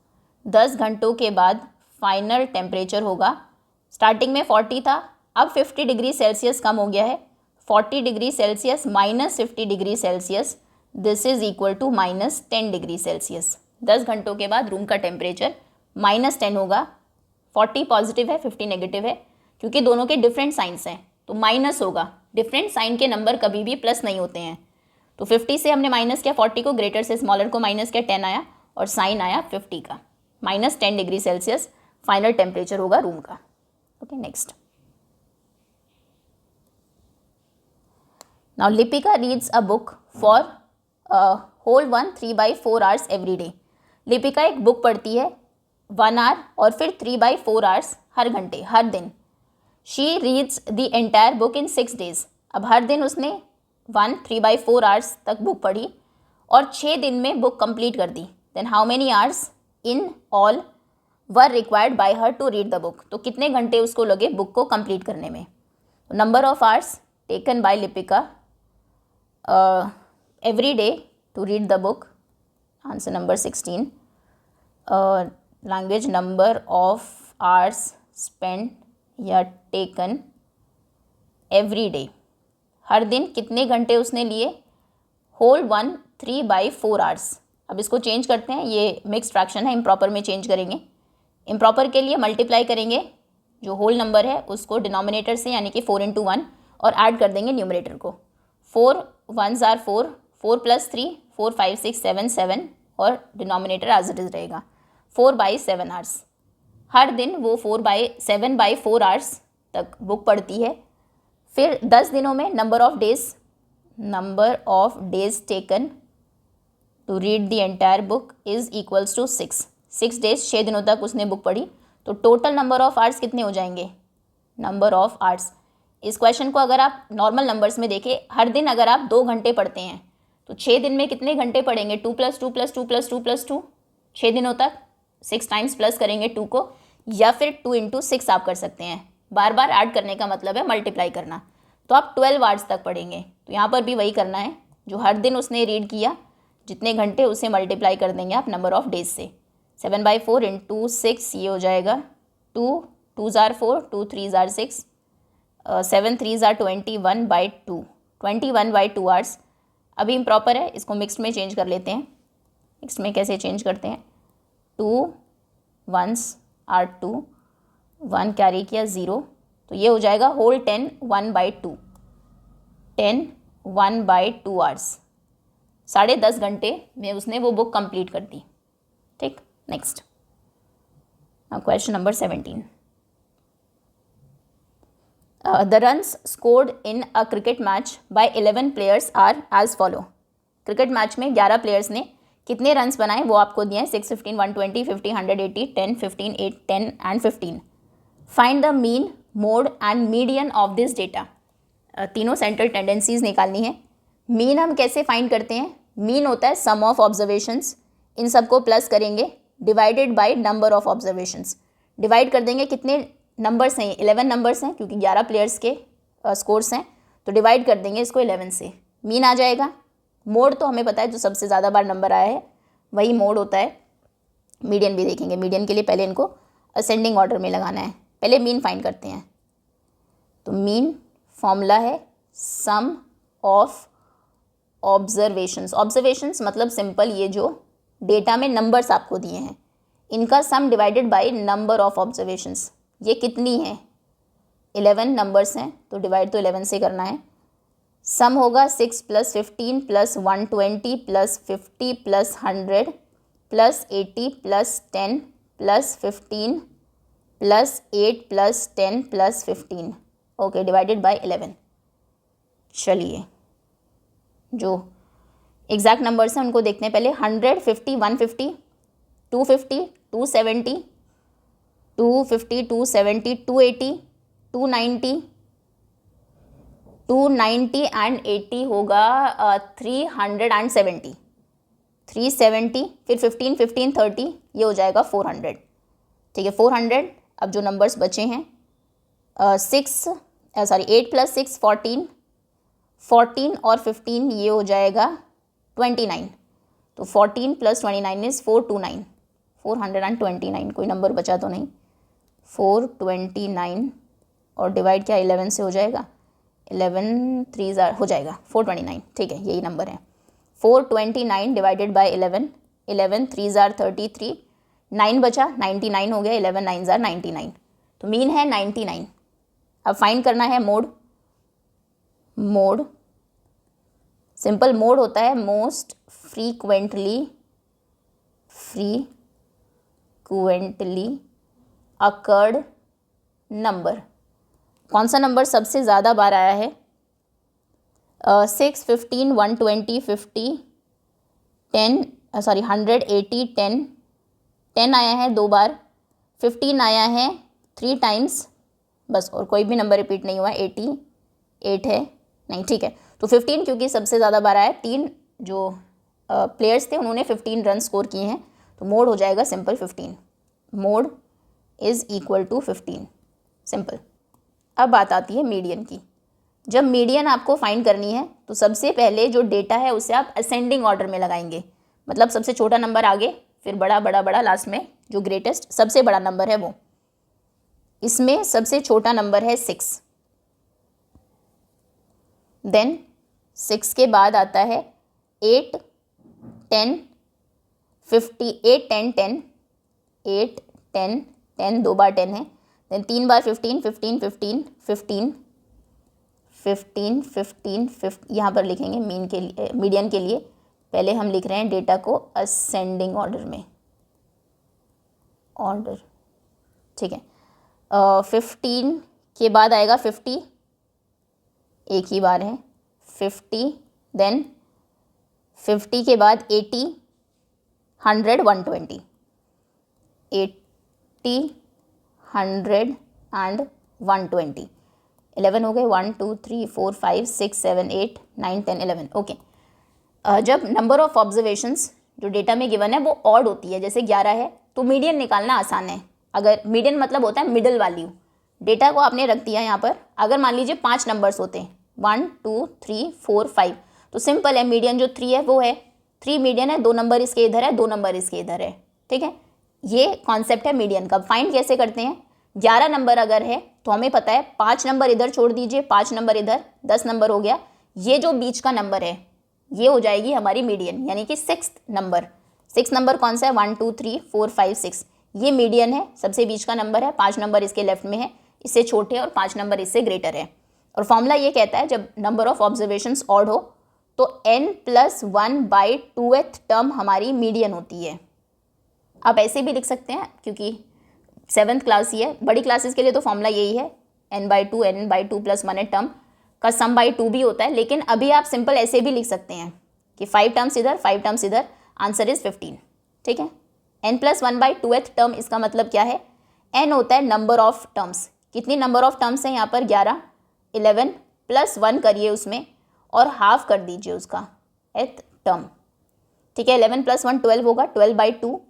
S1: 10 घंटों के बाद फाइनल टेम्परेचर होगा, स्टार्टिंग में 40 था, अब 50 डिग्री सेल्सियस कम हो गया है, 40 degree Celsius -50 degree Celsius, this is equal to -10 degree Celsius. 10 घंटों के बाद रूम का टेम्परेचर -10 होगा, 40 पॉजिटिव है 50 नेगेटिव है, क्योंकि दोनों के डिफरेंट साइंस हैं तो माइनस होगा, डिफरेंट साइन के नंबर कभी भी प्लस नहीं होते हैं। तो 50 से हमने माइनस किया 40 को, ग्रेटर से स्मॉलर को माइनस किया 10 आया और साइन आया 50 का, -10 डिग्री सेल्सियस फाइनल टेम्परेचर होगा रूम का। Okay, next, now Lipika reads a book for whole 3/4 hours every day. Lipika एक बुक पढ़ती है 1 आवर और फिर 3/4 आवर्स हर घंटे, हर दिन। She reads the entire book in 6 days. अब हर दिन उसने 3/4 आवर्स तक बुक पढ़ी और 6 दिन में बुक कंप्लीट कर दी। Then how many hours in all were required by her to read the book. तो कितने घंटे उसको लगे बुक को कंप्लीट करने में। Number of hours taken by Lipika every day to read the book. Answer number 16. Language, number of hours spent या taken every day. हर दिन कितने घंटे उसने लिए? Whole 1 3/4 hours. अब इसको चेंज करते हैं, ये मिक्स फ्रैक्शन है, इम्प्रॉपर में चेंज करेंगे. इम्प्रॉपर के लिए मल्टीप्लाई करेंगे जो होल नंबर है उसको डिनोमिनेटर से, यानी कि 4 × 1, और ऐड कर देंगे न्यूमरेटर को. 4 1s are 4, 4 + 3 4 5 6 7 7, और डिनोमिनेटर एज इट इज़ रहेगा. 4/7 hours. हर दिन वो 7/4 hours तक बुक पढ़ती है. फिर 10 दिनों में number of days taken to read the entire book is equals to 6. 6 days, 6 दिनों तक उसने बुक पढ़ी. तो टोटल नंबर ऑफ आवर्स कितने हो जाएंगे? Number of hours. इस क्वेश्चन को अगर आप नॉर्मल नंबर्स में देखें, हर दिन अगर आप 2 घंटे पढ़ते हैं तो 6 दिन में कितने घंटे पढ़ेंगे? 2 + 2 + 2 + 2 + 2, 6 दिनों तक 6 टाइम्स प्लस करेंगे 2 को, या फिर 2 × 6 आप कर सकते हैं. बार बार ऐड करने का मतलब है मल्टीप्लाई करना. तो आप 12 आवर्स तक पढ़ेंगे. तो यहाँ पर भी वही करना है, जो हर दिन उसने रीड किया जितने घंटे उसे मल्टीप्लाई कर देंगे आप नंबर ऑफ डेज से. 7/4 × 6 ये हो जाएगा 2 2s are 4, 2 3s are 6, 7 3s are 21/2, 21/2 hours. अभी इम्प्रॉपर है, इसको मिक्स्ड में चेंज कर लेते हैं. मिक्स्ड में कैसे चेंज करते हैं? 2 1s are 2, 1 कैरी किया 0, तो ये हो जाएगा होल 10 1/2, 10 1/2 hours. 10.5 घंटे में उसने वो बुक कंप्लीट कर दी. ठीक, next. Question number 17. The runs scored in a cricket match by 11 players are as follow. Cricket match में 11 प्लेयर्स ने कितने रन्स बनाए वो आपको दिए हैं. 6 15 120 50 180 10 15 8 10 and 15. Find the mean, mode and median of this data. तीनों सेंट्रल टेंडेंसीज निकालनी है. मीन हम कैसे फाइंड करते हैं? मीन होता है सम ऑफ ऑब्जर्वेशंस. इन सबको प्लस करेंगे divided by number of observations. Divide कर देंगे, कितने नंबर्स हैं? 11 नंबर्स हैं, क्योंकि 11 प्लेयर्स के स्कोर्स हैं, तो डिवाइड कर देंगे इसको 11 से. मीन आ जाएगा. मोड तो हमें पता है, जो सबसे ज़्यादा बार नंबर आया है वही मोड होता है. मीडियन भी देखेंगे. मीडियन के लिए पहले इनको असेंडिंग ऑर्डर में लगाना है. पहले मीन फाइंड करते हैं. तो मीन फॉर्मूला है सम ऑफ ऑब्जर्वेशंस. ऑब्जर्वेशंस मतलब सिंपल, ये जो डेटा में नंबर्स आपको दिए हैं इनका सम divided by number of observations. ये कितनी है? 11 नंबर्स हैं, तो डिवाइड तो 11 से करना है. सम होगा 6 + 15 + 120 + 50 + 100 + 80 + 10 + 15 + 8 + 10 + 15. Okay, divided by 11. चलिए, जो एग्जैक्ट नंबर्स हैं उनको देखते हैं पहले. 100 50 150 250 270 250 270 280 290 290 एंड 80 होगा 370 370. फिर 15 15 30 ये हो जाएगा 400. ठीक है, 400. अब जो नंबर्स बचे हैं 8 + 6 14, 14 और 15 ये हो जाएगा 29. तो 14 + 29 इज़ 429, 429. कोई नंबर बचा तो नहीं? 429 और डिवाइड क्या 11 से हो जाएगा? 11 3s हो जाएगा 429. ठीक है, यही नंबर है. 429 डिवाइडेड बाय 11, 11 3s 33, 9 बचा, 99 हो गया, 11 9s 99. तो मीन है 99. अब फाइंड करना है मोड. मोड सिंपल मोड होता है मोस्ट फ्रीक्वेंटली अकर्ड नंबर. कौन सा नंबर सबसे ज़्यादा बार आया है? 6 15 120 50 10 100 80 10 10 आया है 2 बार. 15 आया है 3 टाइम्स बस, और कोई भी नंबर रिपीट नहीं हुआ. 88 है नहीं. ठीक है, तो 15 क्योंकि सबसे ज़्यादा बार आया. 3 जो प्लेयर्स थे उन्होंने 15 रन स्कोर किए हैं, तो मोड हो जाएगा simple 15. Mode is equal to 15. Simple. अब बात आती है मीडियन की. जब मीडियन आपको फाइंड करनी है तो सबसे पहले जो डेटा है उसे आप असेंडिंग ऑर्डर में लगाएंगे, मतलब सबसे छोटा नंबर आगे, फिर बड़ा बड़ा बड़ा, लास्ट में जो ग्रेटेस्ट सबसे बड़ा नंबर है वो। इसमें सबसे छोटा नंबर है 6, देन 6 के बाद आता है 8, 10, 50, 8, 10, 10, 8, 10, 10 दो बार 10 है, देन 3 बार 15, 15, 15, 15, 15, 15, 15, यहाँ पर लिखेंगे मीन के लिए, मीडियन के लिए पहले हम लिख रहे हैं डेटा को असेंडिंग ऑर्डर में, ऑर्डर, ठीक है। 15 के बाद आएगा 50, एक ही बार है 50, देन 50 के बाद 80, 100, 120, 80, 100 एंड 120, 11 हो गए, 1 2 3 4 5 6 7 8 9 10 11, ओके। जब नंबर ऑफ ऑब्जर्वेशंस जो डेटा में गिवन है वो ऑड होती है, जैसे 11 है, तो मीडियन निकालना आसान है। अगर मीडियन मतलब होता है मिडिल वैल्यू, डेटा को आपने रख दिया यहाँ पर, अगर मान लीजिए 5 नंबर्स होते हैं 1 2 3 4 5, तो सिंपल है, मीडियन जो 3 है वो है 3 मीडियन है, 2 नंबर इसके इधर है, 2 नंबर इसके इधर है, ठीक है। ये कॉन्सेप्ट है मीडियन का। फाइंड कैसे करते हैं, 11 नंबर अगर है तो हमें पता है 5 नंबर इधर छोड़ दीजिए, 5 नंबर इधर, 10 नंबर हो गया, ये जो बीच का नंबर है ये हो जाएगी हमारी मीडियन, यानी कि 6 नंबर। 6 नंबर कौन सा है, 1 2 3 4 5 6, ये मीडियन है, सबसे बीच का नंबर है, 5 नंबर इसके लेफ्ट में है, इससे छोटे, और 5 नंबर इससे ग्रेटर है। और फॉर्मूला ये कहता है जब नंबर ऑफ ऑब्जर्वेशंस ऑड हो तो n+1/2th टर्म हमारी मीडियन होती है। आप ऐसे भी लिख सकते हैं, क्योंकि 7th क्लास ही है, बड़ी क्लासेस के लिए तो फॉर्मूला यही है, n/2 n/2 + 1th टर्म का सम बाई 2 भी होता है, लेकिन अभी आप सिंपल ऐसे भी लिख सकते हैं कि 5 टर्म्स इधर 5 टर्म्स इधर, आंसर इज 15, ठीक है। n+1/2th टर्म, इसका मतलब क्या है, n होता है नंबर ऑफ टर्म्स, कितनी नंबर ऑफ टर्म्स हैं यहाँ पर 11, 11 + 1 करिए उसमें और हाफ कर दीजिए उसका th टर्म, ठीक है। 11 + 1 12 होगा, 12/2,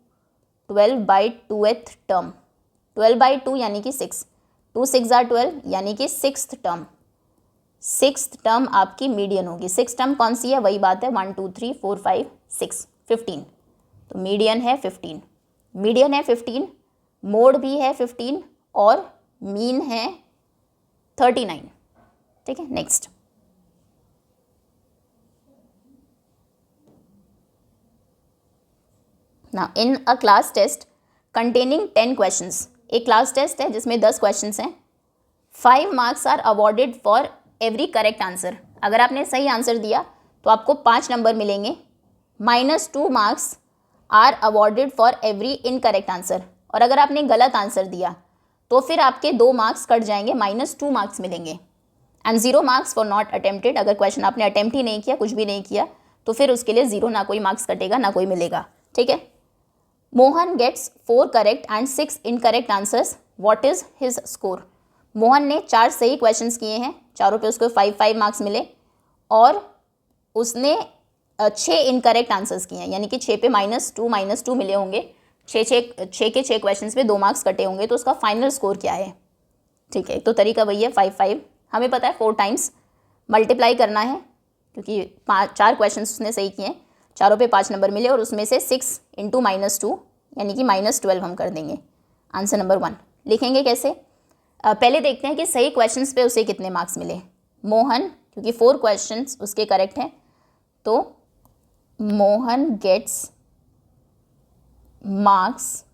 S1: 12/2th टर्म, 12/2 यानी कि 6, 2 6 are 12 यानी कि 6th टर्म, 6th टर्म आपकी मीडियन होगी। 6th टर्म कौन सी है, वही बात है 1 2 3 4 5 6 15, तो मीडियन है 15, मीडियन है 15, मोड भी है 15 और मीन है 39, ठीक है। नेक्स्ट, ना in a class test containing 10 questions, एक क्लास टेस्ट है जिसमें 10 क्वेश्चंस हैं, 5 marks are awarded for every correct answer. अगर आपने सही आंसर दिया तो आपको 5 नंबर मिलेंगे, -2 marks are awarded for every incorrect answer, और अगर आपने गलत आंसर दिया तो फिर आपके 2 मार्क्स कट जाएंगे, -2 मार्क्स मिलेंगे, and 0 marks for not attempted. अगर क्वेश्चन आपने अटेम्प्ट ही नहीं किया, कुछ भी नहीं किया, तो फिर उसके लिए 0, ना कोई मार्क्स कटेगा ना कोई मिलेगा, ठीक है। Mohan gets 4 correct and 6 incorrect answers, what is his score. Mohan ने 4 सही क्वेश्चंस किए हैं, चारों पे उसको 5 मार्क्स मिले, और उसने 6 इनकरेक्ट आंसर्स किए हैं, यानी कि 6 पे -2 मिले होंगे, 6 के 6 क्वेश्चंस पे 2 मार्क्स कटे होंगे, तो उसका फाइनल स्कोर क्या है, ठीक है। तो तरीका वही है, 5 हमें पता है 4 टाइम्स मल्टीप्लाई करना है, क्योंकि 4 क्वेश्चंस उसने सही किए हैं, चारों पे 5 नंबर मिले, और उसमें से 6 × -2 यानी कि -12 हम कर देंगे। आंसर नंबर 1 लिखेंगे कैसे, पहले देखते हैं कि सही क्वेश्चंस पे उसे कितने मार्क्स मिले। मोहन, क्योंकि 4 क्वेश्चंस उसके करेक्ट हैं, तो Mohan gets marks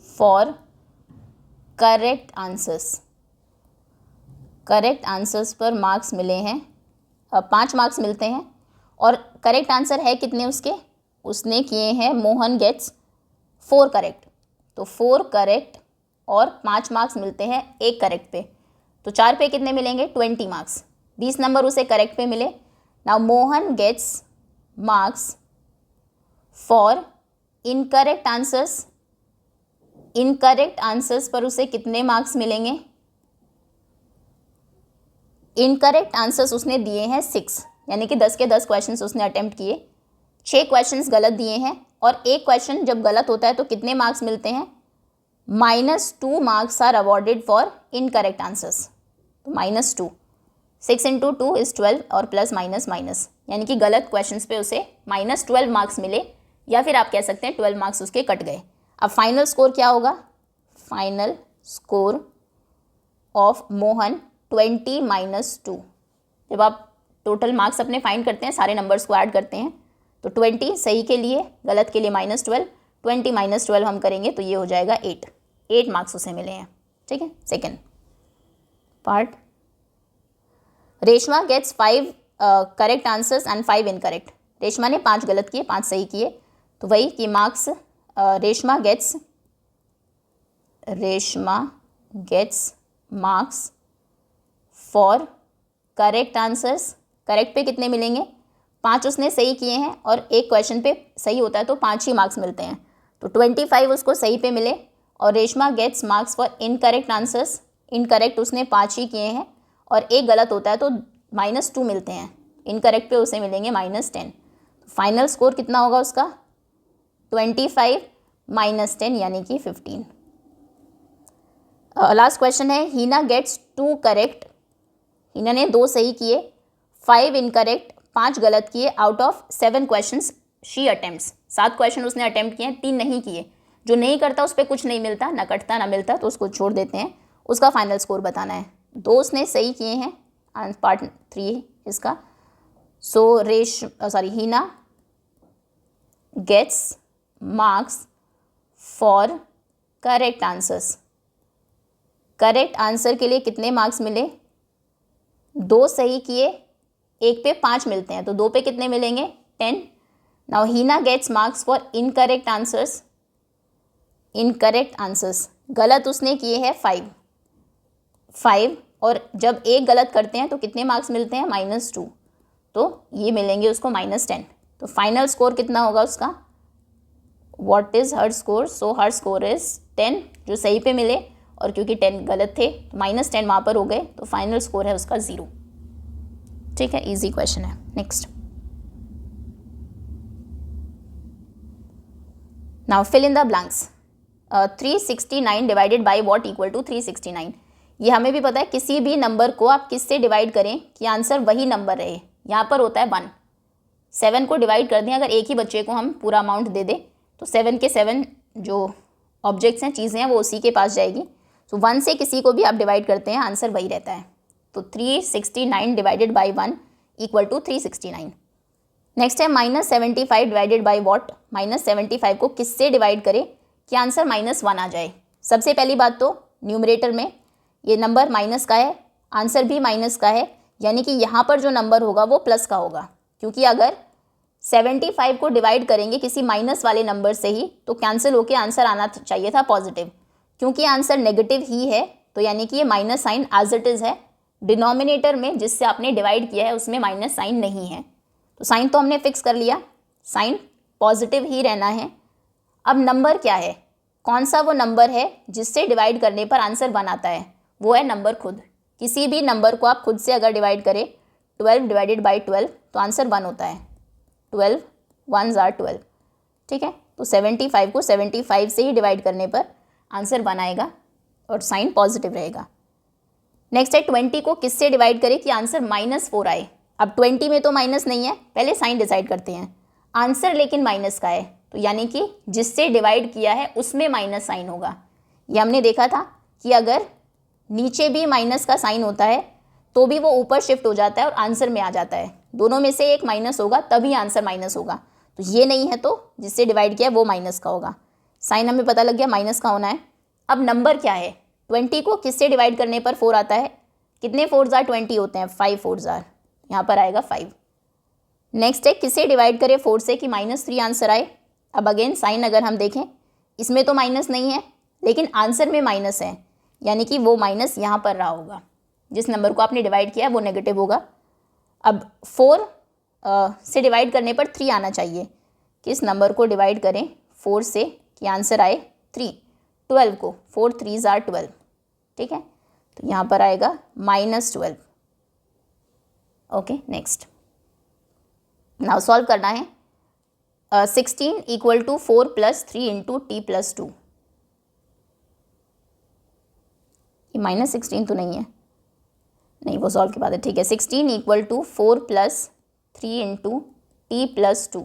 S1: for correct answers, correct answers पर मार्क्स मिले हैं, 5 मार्क्स मिलते हैं, और करेक्ट आंसर है कितने उसके, उसने किए हैं, मोहन गेट्स 4 करेक्ट, तो 4 करेक्ट और 5 मार्क्स मिलते हैं एक करेक्ट पे, तो 4 पे कितने मिलेंगे, 20 मार्क्स, 20 नंबर उसे करेक्ट पे मिले। Now Mohan gets marks for incorrect answers, incorrect answers पर उसे कितने मार्क्स मिलेंगे, इनकरेक्ट आंसर्स उसने दिए हैं 6, यानी कि 10 के 10 क्वेश्चंस उसने अटेम्प्ट किए, 6 क्वेश्चंस गलत दिए हैं, और एक क्वेश्चन जब गलत होता है तो कितने मार्क्स मिलते हैं, -2 marks are awarded for incorrect answers, तो -2, 6 इंटू 2 इज़ 12 और प्लस माइनस माइनस, यानी कि गलत क्वेश्चंस पे उसे -12 मार्क्स मिले, या फिर आप कह सकते हैं 12 मार्क्स उसके कट गए। अब फाइनल स्कोर क्या होगा? Final score of Mohan 20 - 2। जब आप टोटल मार्क्स अपने फाइंड करते हैं, सारे नंबर्स को ऐड करते हैं, तो 20 सही के लिए, गलत के लिए -12, 20 - 12 हम करेंगे तो ये हो जाएगा 8 मार्क्स उसे मिले हैं। ठीक है। Second part, Reshma gets 5 correct answers and 5 incorrect. Reshma ने 5 गलत किए, 5 सही किए, तो वही कि marks Reshma gets marks for correct answers. Correct पे कितने मिलेंगे? 5 उसने सही किए हैं और एक क्वेश्चन पे सही होता है तो 5 ही मार्क्स मिलते हैं, तो 25 उसको सही पे मिले। और Reshma gets marks for incorrect answers, incorrect उसने 5 ही किए हैं और एक गलत होता है तो -2 मिलते हैं, इनकरेक्ट पे उसे मिलेंगे -10। फाइनल स्कोर कितना होगा उसका? 25 - 10 यानी कि 15। लास्ट क्वेश्चन है, हीना गेट्स 2 करेक्ट। हीना ने 2 सही किए, 5 इनकरेक्ट, 5 गलत किए out of 7 questions she attempts. 7 question उसने अटेम्प्ट किए, 3 नहीं किए। जो नहीं करता उस पर कुछ नहीं मिलता, ना कटता ना मिलता, तो उसको छोड़ देते हैं। उसका फाइनल स्कोर बताना है। 2 उसने सही किए हैं, पार्ट 3 इसका। So Heena gets marks for correct answers. Correct answer के लिए कितने मार्क्स मिले? 2 सही किए, एक पे 5 मिलते हैं, तो 2 पे कितने मिलेंगे? 10। Now Heena gets marks for incorrect answers. Incorrect answers गलत उसने किए हैं 5, और जब एक गलत करते हैं तो कितने मार्क्स मिलते हैं? -2, तो ये मिलेंगे उसको -10। तो फाइनल स्कोर कितना होगा उसका? What is her score? So her score is 10, जो सही पे मिले, और क्योंकि 10 गलत थे तो -10 वहाँ पर हो गए, तो फाइनल स्कोर है उसका 0। ठीक है, इजी क्वेश्चन है। Next, now fill in the blanks. 369 divided by what equal to 369। ये हमें भी पता है, किसी भी नंबर को आप किससे डिवाइड करें कि आंसर वही नंबर रहे। यहाँ पर होता है 1। 7 को डिवाइड कर दें, अगर एक ही बच्चे को हम पूरा अमाउंट दे दें तो 7 के 7 जो ऑब्जेक्ट्स हैं, चीज़ें हैं, वो उसी के पास जाएगी। तो 1 से किसी को भी आप डिवाइड करते हैं, आंसर वही रहता है। तो 369 divided by 1 equal to 369। Next है -75 डिवाइडेड बाई वॉट। -75 को किससे डिवाइड करें कि आंसर -1 आ जाए। सबसे पहली बात तो न्यूमरेटर में ये नंबर माइनस का है, आंसर भी माइनस का है, यानी कि यहाँ पर जो नंबर होगा वो प्लस का होगा, क्योंकि अगर 75 को डिवाइड करेंगे किसी माइनस वाले नंबर से ही तो कैंसिल होके आंसर आना चाहिए था पॉजिटिव। क्योंकि आंसर नेगेटिव ही है तो यानी कि ये minus sign as it is है। डिनोमिनेटर में जिससे आपने डिवाइड किया है उसमें माइनस साइन नहीं है, तो साइन तो हमने फिक्स कर लिया, साइन पॉजिटिव ही रहना है। अब नंबर क्या है, कौन सा वो नंबर है जिससे डिवाइड करने पर आंसर 1 आता है? वो है नंबर खुद। किसी भी नंबर को आप खुद से अगर डिवाइड करें, 12 डिवाइडेड बाई 12 तो आंसर 1 होता है। 12 1s are 12। ठीक है, तो 75 को 75 से ही डिवाइड करने पर आंसर 1 आएगा और साइन पॉजिटिव रहेगा। नेक्स्ट है 20 को किससे डिवाइड करें कि आंसर -4 आए। अब 20 में तो माइनस नहीं है, पहले साइन डिसाइड करते हैं। आंसर लेकिन माइनस का है, तो यानी कि जिससे डिवाइड किया है उसमें माइनस साइन होगा। ये हमने देखा था कि अगर नीचे भी माइनस का साइन होता है तो भी वो ऊपर शिफ्ट हो जाता है और आंसर में आ जाता है। दोनों में से एक माइनस होगा तभी आंसर माइनस होगा, तो ये नहीं है तो जिससे डिवाइड किया वो माइनस का होगा। साइन हमें पता लग गया माइनस का होना है। अब नंबर क्या है, 20 को किससे डिवाइड करने पर 4 आता है? कितने 4s are 20 होते हैं? 5 4s are, यहाँ पर आएगा 5। नेक्स्ट है किसे डिवाइड करें 4 से कि -3 आंसर आए। अब अगेन साइन अगर हम देखें, इसमें तो माइनस नहीं है लेकिन आंसर में माइनस है, यानी कि वो माइनस यहाँ पर रहा होगा। जिस नंबर को आपने डिवाइड किया वो नेगेटिव होगा। अब 4 से डिवाइड करने पर 3 आना चाहिए। किस नंबर को डिवाइड करें 4 से कि आंसर आए 3? 12 को, 4 3s are 12। ठीक है, तो यहाँ पर आएगा -12। ओके, नेक्स्ट नाउ सॉल्व करना है। 16 इक्वल टू 4 + 3 इंटू t + 2। ये -16 तो नहीं है, नहीं, वो सॉल्व के बाद है, ठीक है। 16 equal to 4 plus 3 into t plus 2।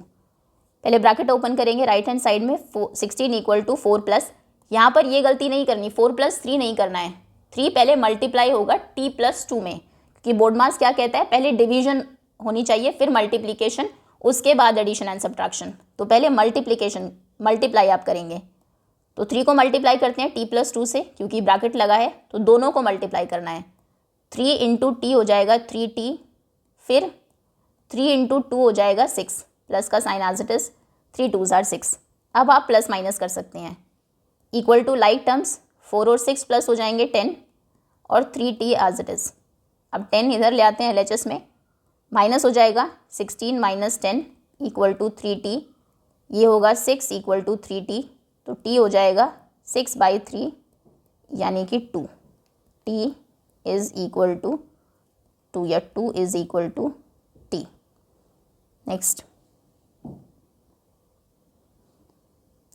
S1: पहले ब्रैकेट ओपन करेंगे राइट हैंड साइड में, 16 इक्वल टू 4 प्लस, यहाँ पर ये गलती नहीं करनी, 4 प्लस 3 नहीं करना है, 3 पहले मल्टीप्लाई होगा टी प्लस 2 में, क्योंकि बोर्ड मास क्या कहता है, पहले डिवीजन होनी चाहिए फिर मल्टीप्लिकेशन, उसके बाद एडिशन एंड सब्ट्रैक्शन। तो पहले मल्टीप्लाई आप करेंगे, तो 3 को मल्टीप्लाई करते हैं टी प्लस 2 से, क्योंकि ब्रैकेट लगा है तो दोनों को मल्टीप्लाई करना है। 3 इंटू टी हो जाएगा 3t, फिर 3 इंटू 2 हो जाएगा 6, प्लस का sign as it is, 3 2s are 6। अब आप प्लस माइनस कर सकते हैं, इक्वल टू लाइक टर्म्स 4 और 6 प्लस हो जाएंगे 10 और 3t एज इट इज़। अब 10 इधर ले आते हैं LHS में, माइनस हो जाएगा 16 माइनस 10 इक्वल टू 3t, ये होगा 6 इक्वल टू 3t, तो t हो जाएगा 6/3 यानी कि 2, t इज़ इक्वल टू 2 या 2 is equal to t। Next,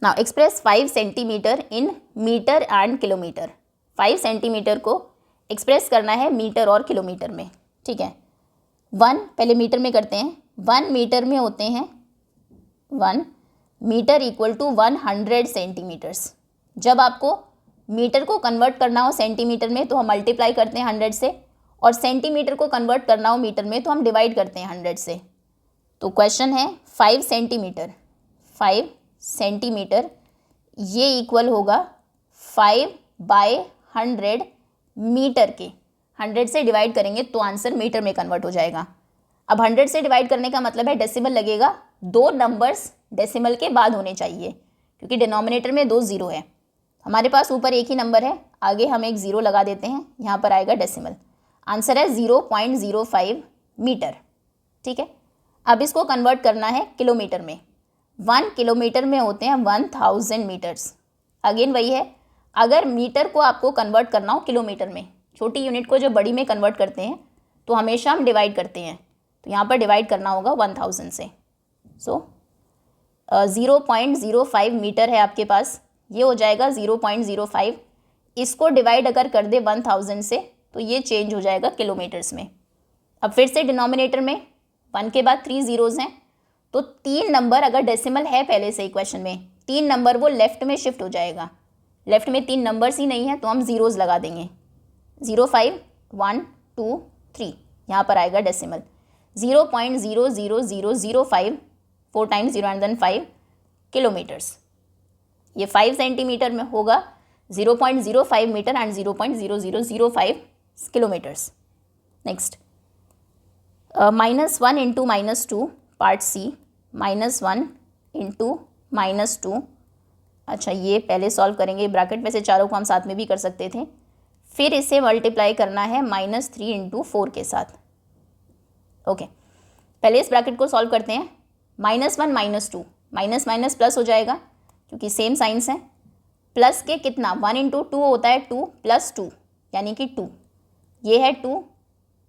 S1: now express 5 centimetre in metre and kilometre. 5 centimetre को एक्सप्रेस करना है मीटर और किलोमीटर में, ठीक है। 1 पहले मीटर में करते हैं, 1 मीटर में होते हैं 1 मीटर इक्वल टू 100 सेंटीमीटर्स। जब आपको मीटर को कन्वर्ट करना हो सेंटीमीटर में तो हम मल्टीप्लाई करते हैं 100 से, और सेंटीमीटर को कन्वर्ट करना हो मीटर में तो हम डिवाइड करते हैं 100 से। तो क्वेश्चन है 5 सेंटीमीटर ये इक्वल होगा 5/100 मीटर के, 100 से डिवाइड करेंगे तो आंसर मीटर में कन्वर्ट हो जाएगा। अब 100 से डिवाइड करने का मतलब है डेसिमल लगेगा, 2 नंबर्स डेसिमल के बाद होने चाहिए, क्योंकि डिनोमिनेटर में 2 0 है, हमारे पास ऊपर एक ही नंबर है, आगे हम एक 0 लगा देते हैं, यहाँ पर आएगा डेसिमल। आंसर है 0.05 मीटर, ठीक है। अब इसको कन्वर्ट करना है किलोमीटर में, 1 किलोमीटर में होते हैं 1000 मीटर्स। अगेन वही है, अगर मीटर को आपको कन्वर्ट करना हो किलोमीटर में, छोटी यूनिट को जो बड़ी में कन्वर्ट करते हैं तो हमेशा हम डिवाइड करते हैं, तो यहाँ पर डिवाइड करना होगा 1000 से। सो 0.05 मीटर है आपके पास, ये हो जाएगा 0.05, इसको डिवाइड अगर कर दे 1000 से तो ये चेंज हो जाएगा किलोमीटर्स में। अब फिर से डिनोमिनेटर में 1 के बाद 3 zeros हैं, तो 3 नंबर अगर डेसिमल है पहले से ही क्वेश्चन में, 3 नंबर वो लेफ़्ट में शिफ्ट हो जाएगा, लेफ़्ट में 3 नंबर्स ही नहीं है तो हम ज़ीरोज़ लगा देंगे, 05 1 2 3, यहाँ पर आएगा decimal 0.00005, 4 times 0 and then 5 kilometres. ये 5 सेंटीमीटर में होगा 0.05 metre and 0.0005 kilometres. Next, -1 into -2 part C, -1 into -2। अच्छा, ये पहले सॉल्व करेंगे ब्रैकेट, वैसे चारों को हम साथ में भी कर सकते थे, फिर इसे मल्टीप्लाई करना है -3 इंटू 4 के साथ। ओके, पहले इस ब्रैकेट को सॉल्व करते हैं, -1 -2, माइनस माइनस प्लस हो जाएगा क्योंकि सेम साइंस है। प्लस के कितना, 1 इंटू 2 होता है 2 प्लस 2 यानी कि 2, ये है 2।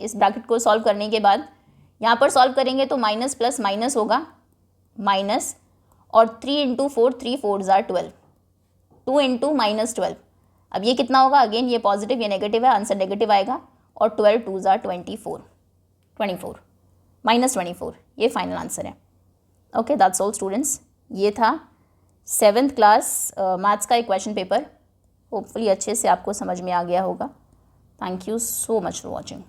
S1: इस ब्रैकेट को सॉल्व करने के बाद यहाँ पर सॉल्व करेंगे तो माइनस प्लस माइनस होगा माइनस, और 3 इंटू 4, 3 4s are 12, 2 इंटू -12। अब ये कितना होगा, अगेन ये पॉजिटिव ये नेगेटिव है, आंसर नेगेटिव आएगा, और 12 2s are 24 -24, ये फाइनल आंसर है। ओके, दैट्स ऑल स्टूडेंट्स, ये था 7th क्लास मैथ्स का एक क्वेश्चन पेपर। होपफुली अच्छे से आपको समझ में आ गया होगा। Thank you so much for watching.